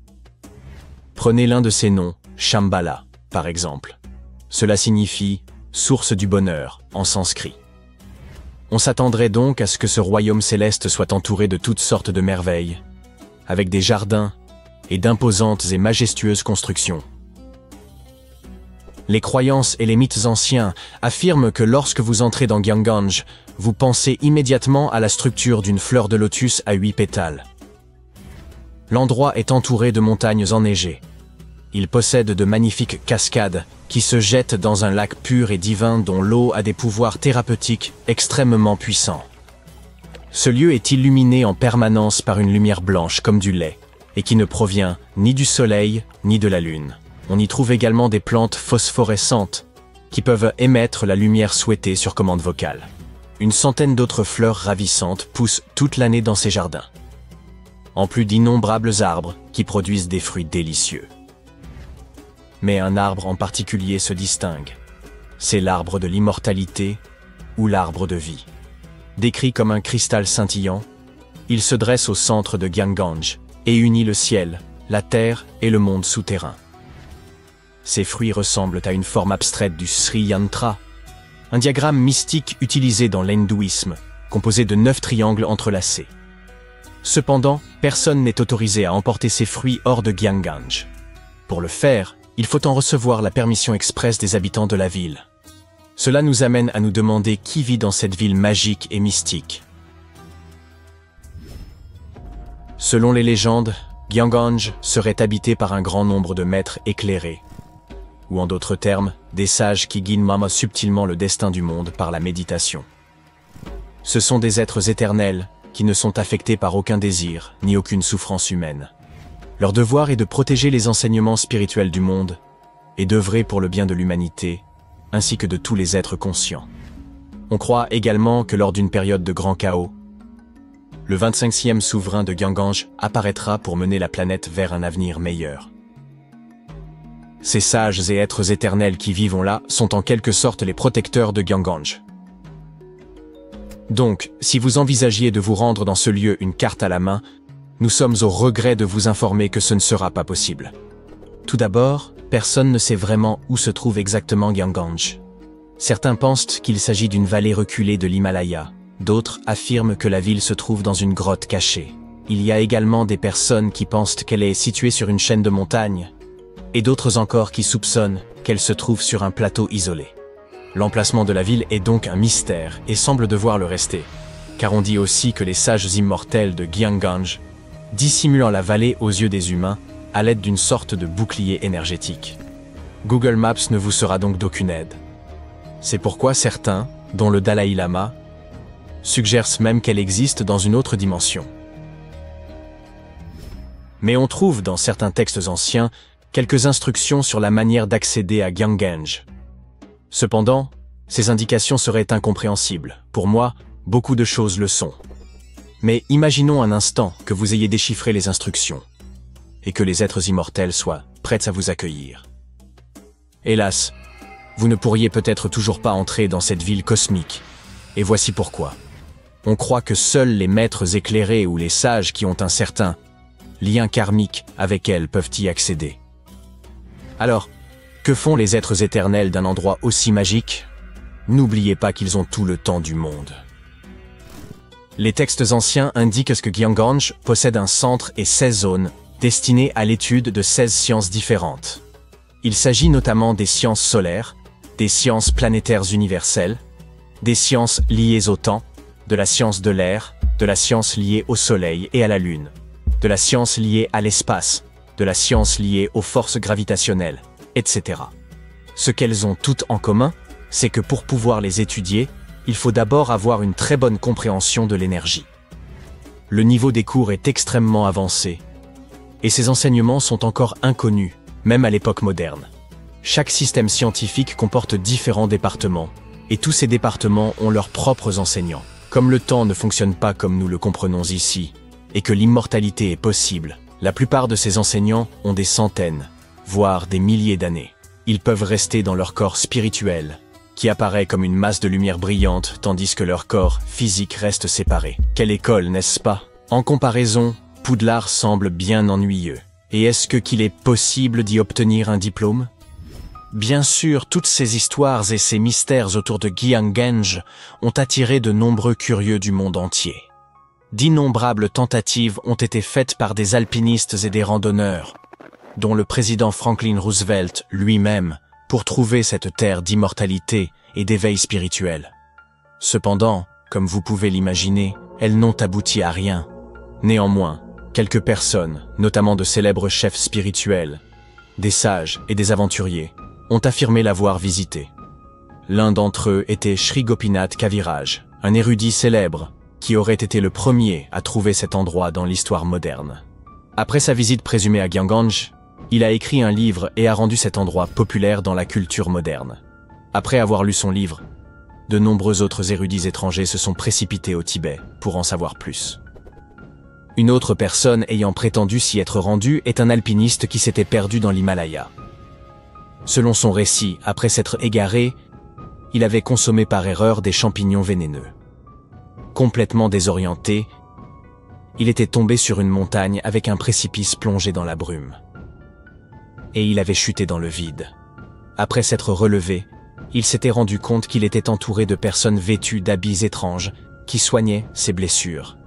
Prenez l'un de ces noms, Shambhala, par exemple. Cela signifie « source du bonheur » en sanskrit. On s'attendrait donc à ce que ce royaume céleste soit entouré de toutes sortes de merveilles, avec des jardins, et d'imposantes et majestueuses constructions. Les croyances et les mythes anciens affirment que lorsque vous entrez dans Gyeonggange, vous pensez immédiatement à la structure d'une fleur de lotus à 8 pétales. L'endroit est entouré de montagnes enneigées. Il possède de magnifiques cascades qui se jettent dans un lac pur et divin dont l'eau a des pouvoirs thérapeutiques extrêmement puissants. Ce lieu est illuminé en permanence par une lumière blanche comme du lait, et qui ne provient ni du soleil ni de la lune. On y trouve également des plantes phosphorescentes qui peuvent émettre la lumière souhaitée sur commande vocale. Une centaine d'autres fleurs ravissantes poussent toute l'année dans ces jardins, en plus d'innombrables arbres qui produisent des fruits délicieux. Mais un arbre en particulier se distingue. C'est l'arbre de l'immortalité ou l'arbre de vie. Décrit comme un cristal scintillant, il se dresse au centre de Gyeonggange et unit le ciel, la terre et le monde souterrain. Ses fruits ressemblent à une forme abstraite du Sri Yantra, un diagramme mystique utilisé dans l'hindouisme, composé de 9 triangles entrelacés. Cependant, personne n'est autorisé à emporter ces fruits hors de Gyeonggange. Pour le faire, il faut en recevoir la permission expresse des habitants de la ville. Cela nous amène à nous demander qui vit dans cette ville magique et mystique. Selon les légendes, Gyeonggange serait habité par un grand nombre de maîtres éclairés, ou en d'autres termes, des sages qui guident subtilement le destin du monde par la méditation. Ce sont des êtres éternels qui ne sont affectés par aucun désir ni aucune souffrance humaine. Leur devoir est de protéger les enseignements spirituels du monde et d'œuvrer pour le bien de l'humanité, ainsi que de tous les êtres conscients. On croit également que lors d'une période de grand chaos, le 25e souverain de Gyeonggange apparaîtra pour mener la planète vers un avenir meilleur. Ces sages et êtres éternels qui vivent là sont en quelque sorte les protecteurs de Gyeonggange. Donc, si vous envisagiez de vous rendre dans ce lieu une carte à la main, nous sommes au regret de vous informer que ce ne sera pas possible. Tout d'abord, personne ne sait vraiment où se trouve exactement Gyeonggange. Certains pensent qu'il s'agit d'une vallée reculée de l'Himalaya, d'autres affirment que la ville se trouve dans une grotte cachée. Il y a également des personnes qui pensent qu'elle est située sur une chaîne de montagnes, et d'autres encore qui soupçonnent qu'elle se trouve sur un plateau isolé. L'emplacement de la ville est donc un mystère et semble devoir le rester, car on dit aussi que les sages immortels de Gyeonggange dissimulant la vallée aux yeux des humains à l'aide d'une sorte de bouclier énergétique. Google Maps ne vous sera donc d'aucune aide. C'est pourquoi certains, dont le Dalai Lama, suggèrent même qu'elle existe dans une autre dimension. Mais on trouve dans certains textes anciens quelques instructions sur la manière d'accéder à Gyeonggange. Cependant, ces indications seraient incompréhensibles. Pour moi, beaucoup de choses le sont. Mais imaginons un instant que vous ayez déchiffré les instructions et que les êtres immortels soient prêts à vous accueillir. Hélas, vous ne pourriez peut-être toujours pas entrer dans cette ville cosmique, et voici pourquoi. On croit que seuls les maîtres éclairés ou les sages qui ont un certain lien karmique avec elle peuvent y accéder. Alors, que font les êtres éternels d'un endroit aussi magique? N'oubliez pas qu'ils ont tout le temps du monde. Les textes anciens indiquent que Gyeonggange possède un centre et 16 zones destinées à l'étude de 16 sciences différentes. Il s'agit notamment des sciences solaires, des sciences planétaires universelles, des sciences liées au temps, de la science de l'air, de la science liée au soleil et à la lune, de la science liée à l'espace, de la science liée aux forces gravitationnelles, etc. Ce qu'elles ont toutes en commun, c'est que pour pouvoir les étudier, il faut d'abord avoir une très bonne compréhension de l'énergie. Le niveau des cours est extrêmement avancé, et ces enseignements sont encore inconnus, même à l'époque moderne. Chaque système scientifique comporte différents départements, et tous ces départements ont leurs propres enseignants. Comme le temps ne fonctionne pas comme nous le comprenons ici, et que l'immortalité est possible, la plupart de ces enseignants ont des centaines, voire des milliers d'années. Ils peuvent rester dans leur corps spirituel, qui apparaît comme une masse de lumière brillante tandis que leur corps physique reste séparé. Quelle école, n'est-ce pas? En comparaison, Poudlard semble bien ennuyeux. Et est-ce qu'il est possible d'y obtenir un diplôme? Bien sûr, toutes ces histoires et ces mystères autour de Gyeonggange ont attiré de nombreux curieux du monde entier. d'innombrables tentatives ont été faites par des alpinistes et des randonneurs, dont le président Franklin Roosevelt lui-même, pour trouver cette terre d'immortalité et d'éveil spirituel. Cependant, comme vous pouvez l'imaginer, elles n'ont abouti à rien. Néanmoins, quelques personnes, notamment de célèbres chefs spirituels, des sages et des aventuriers, ont affirmé l'avoir visité. L'un d'entre eux était Sri Gopinath Kaviraj, un érudit célèbre, qui aurait été le premier à trouver cet endroit dans l'histoire moderne. Après sa visite présumée à Gyanganj, il a écrit un livre et a rendu cet endroit populaire dans la culture moderne. Après avoir lu son livre, de nombreux autres érudits étrangers se sont précipités au Tibet pour en savoir plus. Une autre personne ayant prétendu s'y être rendue est un alpiniste qui s'était perdu dans l'Himalaya. Selon son récit, après s'être égaré, il avait consommé par erreur des champignons vénéneux. Complètement désorienté, il était tombé sur une montagne avec un précipice plongé dans la brume. Et il avait chuté dans le vide. Après s'être relevé, il s'était rendu compte qu'il était entouré de personnes vêtues d'habits étranges qui soignaient ses blessures.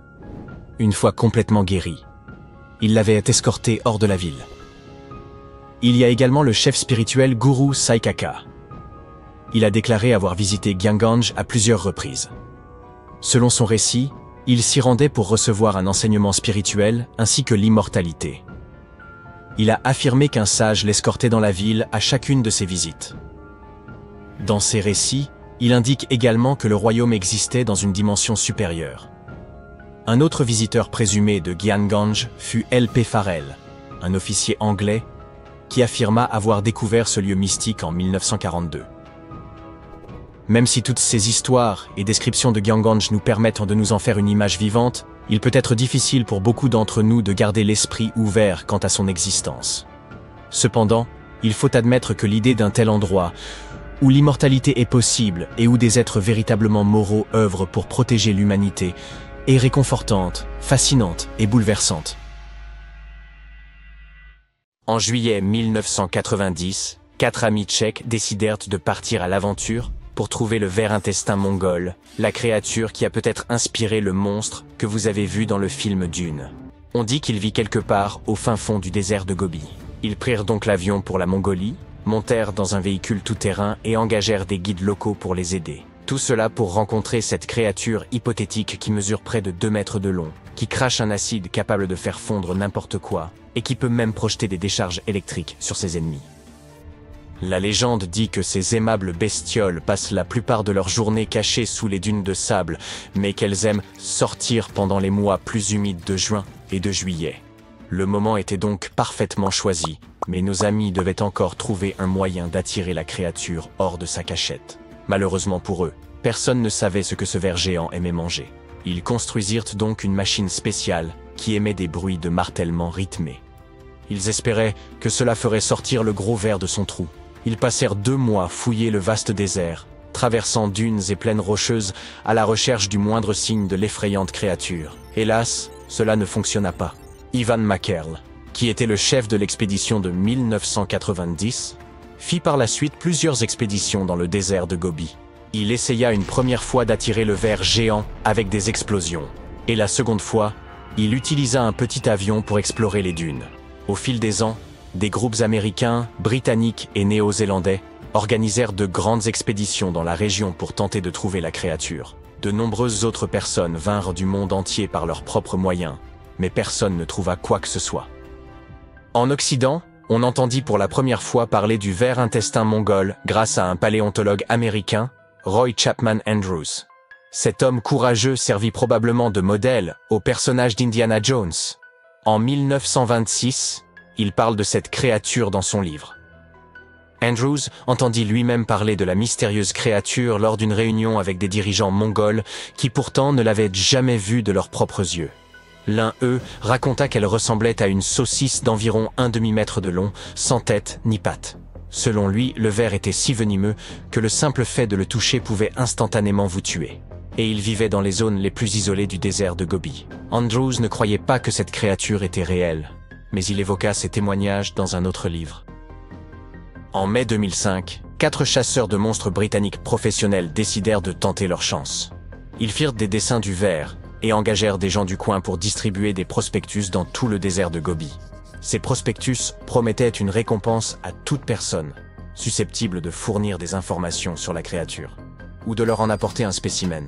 Une fois complètement guéri, il l'avait escorté hors de la ville. Il y a également le chef spirituel Guru Saikaka. Il a déclaré avoir visité Gyanganj à plusieurs reprises. Selon son récit, il s'y rendait pour recevoir un enseignement spirituel ainsi que l'immortalité. Il a affirmé qu'un sage l'escortait dans la ville à chacune de ses visites. Dans ses récits, il indique également que le royaume existait dans une dimension supérieure. Un autre visiteur présumé de Gyanganj fut L.P. Farrell, un officier anglais, qui affirma avoir découvert ce lieu mystique en 1942. Même si toutes ces histoires et descriptions de Gyanganj nous permettent de nous en faire une image vivante, il peut être difficile pour beaucoup d'entre nous de garder l'esprit ouvert quant à son existence. Cependant, il faut admettre que l'idée d'un tel endroit, où l'immortalité est possible et où des êtres véritablement moraux œuvrent pour protéger l'humanité, est réconfortante, fascinante et bouleversante. En juillet 1990, 4 amis tchèques décidèrent de partir à l'aventure pour trouver le ver intestin mongol, la créature qui a peut-être inspiré le monstre que vous avez vu dans le film Dune. On dit qu'il vit quelque part au fin fond du désert de Gobi. Ils prirent donc l'avion pour la Mongolie, montèrent dans un véhicule tout-terrain et engagèrent des guides locaux pour les aider. Tout cela pour rencontrer cette créature hypothétique qui mesure près de 2 mètres de long, qui crache un acide capable de faire fondre n'importe quoi, et qui peut même projeter des décharges électriques sur ses ennemis. La légende dit que ces aimables bestioles passent la plupart de leur journée cachées sous les dunes de sable, mais qu'elles aiment sortir pendant les mois plus humides de juin et de juillet. Le moment était donc parfaitement choisi, mais nos amis devaient encore trouver un moyen d'attirer la créature hors de sa cachette. Malheureusement pour eux, personne ne savait ce que ce ver géant aimait manger. Ils construisirent donc une machine spéciale qui émet des bruits de martèlement rythmés. Ils espéraient que cela ferait sortir le gros ver de son trou. Ils passèrent 2 mois fouiller le vaste désert, traversant dunes et plaines rocheuses à la recherche du moindre signe de l'effrayante créature. Hélas, cela ne fonctionna pas. Ivan Makerl, qui était le chef de l'expédition de 1990, fit par la suite plusieurs expéditions dans le désert de Gobi. Il essaya une première fois d'attirer le ver géant avec des explosions. Et la seconde fois, il utilisa un petit avion pour explorer les dunes. Au fil des ans, des groupes américains, britanniques et néo-zélandais organisèrent de grandes expéditions dans la région pour tenter de trouver la créature. De nombreuses autres personnes vinrent du monde entier par leurs propres moyens, mais personne ne trouva quoi que ce soit. En Occident, on entendit pour la première fois parler du ver intestin mongol grâce à un paléontologue américain, Roy Chapman Andrews. Cet homme courageux servit probablement de modèle au personnage d'Indiana Jones. En 1926, il parle de cette créature dans son livre. Andrews entendit lui-même parler de la mystérieuse créature lors d'une réunion avec des dirigeants mongols qui pourtant ne l'avaient jamais vue de leurs propres yeux. L'un d'eux raconta qu'elle ressemblait à une saucisse d'environ 1 demi-mètre de long, sans tête ni pattes. Selon lui, le ver était si venimeux que le simple fait de le toucher pouvait instantanément vous tuer. Et il vivait dans les zones les plus isolées du désert de Gobi. Andrews ne croyait pas que cette créature était réelle, mais il évoqua ses témoignages dans un autre livre. En mai 2005, 4 chasseurs de monstres britanniques professionnels décidèrent de tenter leur chance. Ils firent des dessins du ver, et engagèrent des gens du coin pour distribuer des prospectus dans tout le désert de Gobi. Ces prospectus promettaient une récompense à toute personne susceptible de fournir des informations sur la créature, ou de leur en apporter un spécimen.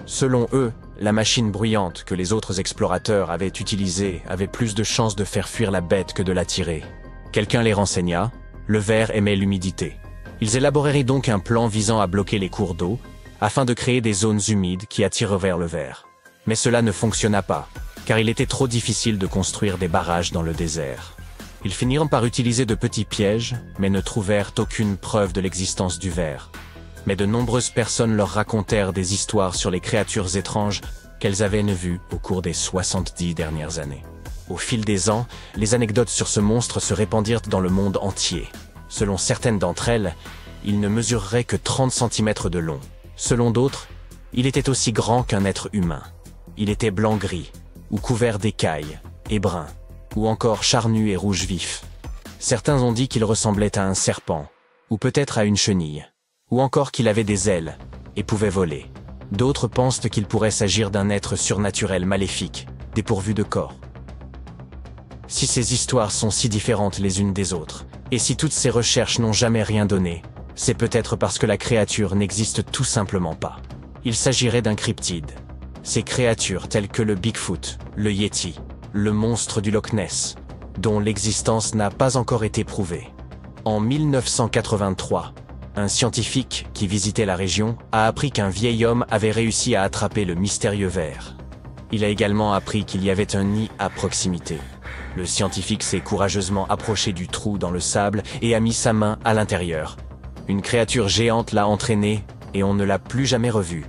Selon eux, la machine bruyante que les autres explorateurs avaient utilisée avait plus de chances de faire fuir la bête que de l'attirer. Quelqu'un les renseigna, le ver aimait l'humidité. Ils élaborèrent donc un plan visant à bloquer les cours d'eau, afin de créer des zones humides qui attirent vers le ver. Mais cela ne fonctionna pas, car il était trop difficile de construire des barrages dans le désert. Ils finirent par utiliser de petits pièges, mais ne trouvèrent aucune preuve de l'existence du ver. Mais de nombreuses personnes leur racontèrent des histoires sur les créatures étranges qu'elles avaient vues au cours des 70 dernières années. Au fil des ans, les anecdotes sur ce monstre se répandirent dans le monde entier. Selon certaines d'entre elles, il ne mesurerait que 30 cm de long. Selon d'autres, il était aussi grand qu'un être humain. Il était blanc-gris, ou couvert d'écailles, et brun, ou encore charnu et rouge vif. Certains ont dit qu'il ressemblait à un serpent, ou peut-être à une chenille, ou encore qu'il avait des ailes, et pouvait voler. D'autres pensent qu'il pourrait s'agir d'un être surnaturel maléfique, dépourvu de corps. Si ces histoires sont si différentes les unes des autres, et si toutes ces recherches n'ont jamais rien donné, c'est peut-être parce que la créature n'existe tout simplement pas. Il s'agirait d'un cryptide. Ces créatures telles que le Bigfoot, le Yeti, le monstre du Loch Ness, dont l'existence n'a pas encore été prouvée. En 1983, un scientifique qui visitait la région a appris qu'un vieil homme avait réussi à attraper le mystérieux ver. Il a également appris qu'il y avait un nid à proximité. Le scientifique s'est courageusement approché du trou dans le sable et a mis sa main à l'intérieur. Une créature géante l'a entraîné et on ne l'a plus jamais revu.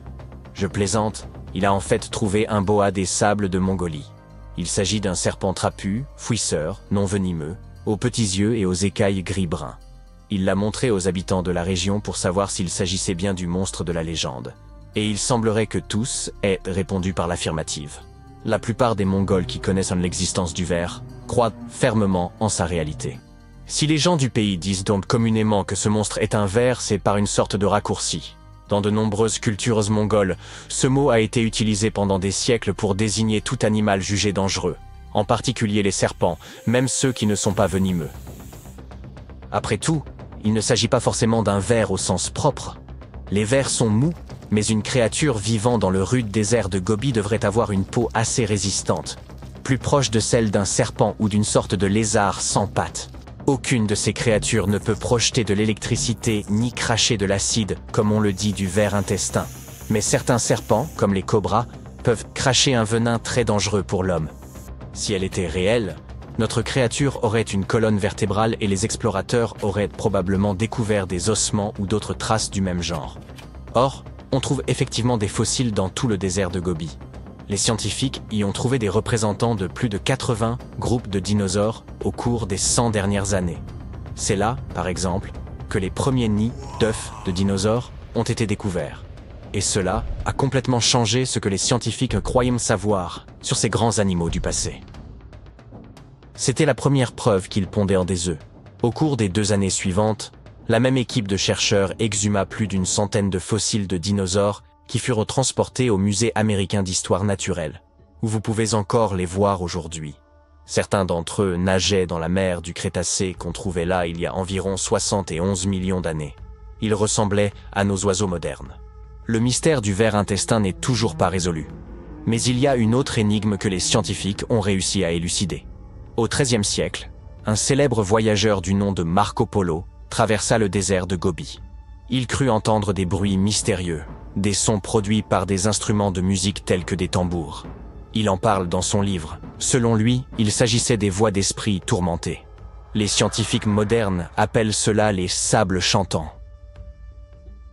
Je plaisante, il a en fait trouvé un boa des sables de Mongolie. Il s'agit d'un serpent trapu, fouisseur, non venimeux, aux petits yeux et aux écailles gris-brun. Il l'a montré aux habitants de la région pour savoir s'il s'agissait bien du monstre de la légende. Et il semblerait que tous aient répondu par l'affirmative. La plupart des Mongols qui connaissent l'existence du ver croient fermement en sa réalité. Si les gens du pays disent donc communément que ce monstre est un ver, c'est par une sorte de raccourci. Dans de nombreuses cultures mongoles, ce mot a été utilisé pendant des siècles pour désigner tout animal jugé dangereux, en particulier les serpents, même ceux qui ne sont pas venimeux. Après tout, il ne s'agit pas forcément d'un ver au sens propre. Les vers sont mous, mais une créature vivant dans le rude désert de Gobi devrait avoir une peau assez résistante, plus proche de celle d'un serpent ou d'une sorte de lézard sans pattes. Aucune de ces créatures ne peut projeter de l'électricité ni cracher de l'acide, comme on le dit du ver intestin. Mais certains serpents, comme les cobras, peuvent cracher un venin très dangereux pour l'homme. Si elle était réelle, notre créature aurait une colonne vertébrale et les explorateurs auraient probablement découvert des ossements ou d'autres traces du même genre. Or, on trouve effectivement des fossiles dans tout le désert de Gobi. Les scientifiques y ont trouvé des représentants de plus de 80 groupes de dinosaures au cours des 100 dernières années. C'est là, par exemple, que les premiers nids d'œufs de dinosaures ont été découverts. Et cela a complètement changé ce que les scientifiques croyaient savoir sur ces grands animaux du passé. C'était la première preuve qu'ils pondaient des œufs. Au cours des 2 années suivantes, la même équipe de chercheurs exhuma plus d'une centaine de fossiles de dinosaures qui furent transportés au Musée américain d'histoire naturelle, où vous pouvez encore les voir aujourd'hui. Certains d'entre eux nageaient dans la mer du Crétacé qu'on trouvait là il y a environ 71 millions d'années. Ils ressemblaient à nos oiseaux modernes. Le mystère du ver intestin n'est toujours pas résolu. Mais il y a une autre énigme que les scientifiques ont réussi à élucider. Au XIIIe siècle, un célèbre voyageur du nom de Marco Polo traversa le désert de Gobi. Il crut entendre des bruits mystérieux, des sons produits par des instruments de musique tels que des tambours. Il en parle dans son livre. Selon lui, il s'agissait des voix d'esprits tourmentés. Les scientifiques modernes appellent cela les sables chantants.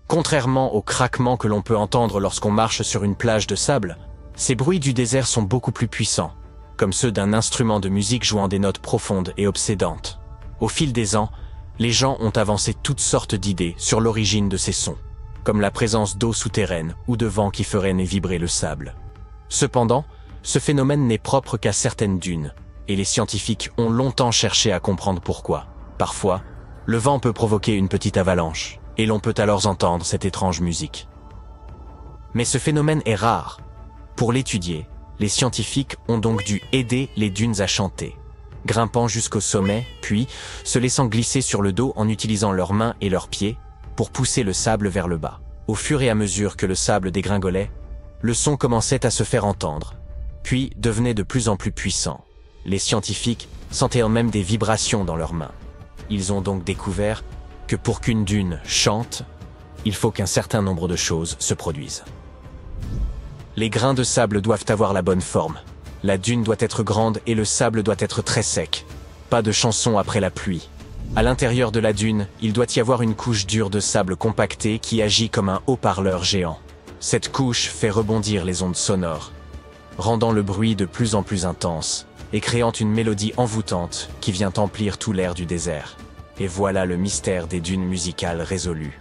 Contrairement aux craquements que l'on peut entendre lorsqu'on marche sur une plage de sable, ces bruits du désert sont beaucoup plus puissants, comme ceux d'un instrument de musique jouant des notes profondes et obsédantes. Au fil des ans, les gens ont avancé toutes sortes d'idées sur l'origine de ces sons, comme la présence d'eau souterraine ou de vent qui ferait vibrer le sable. Cependant, ce phénomène n'est propre qu'à certaines dunes, et les scientifiques ont longtemps cherché à comprendre pourquoi. Parfois, le vent peut provoquer une petite avalanche, et l'on peut alors entendre cette étrange musique. Mais ce phénomène est rare. Pour l'étudier, les scientifiques ont donc dû aider les dunes à chanter, grimpant jusqu'au sommet, puis se laissant glisser sur le dos en utilisant leurs mains et leurs pieds pour pousser le sable vers le bas. Au fur et à mesure que le sable dégringolait, le son commençait à se faire entendre, puis devenait de plus en plus puissant. Les scientifiques sentaient même des vibrations dans leurs mains. Ils ont donc découvert que pour qu'une dune chante, il faut qu'un certain nombre de choses se produisent. Les grains de sable doivent avoir la bonne forme. La dune doit être grande et le sable doit être très sec. Pas de chanson après la pluie. À l'intérieur de la dune, il doit y avoir une couche dure de sable compacté qui agit comme un haut-parleur géant. Cette couche fait rebondir les ondes sonores, rendant le bruit de plus en plus intense et créant une mélodie envoûtante qui vient emplir tout l'air du désert. Et voilà le mystère des dunes musicales résolu.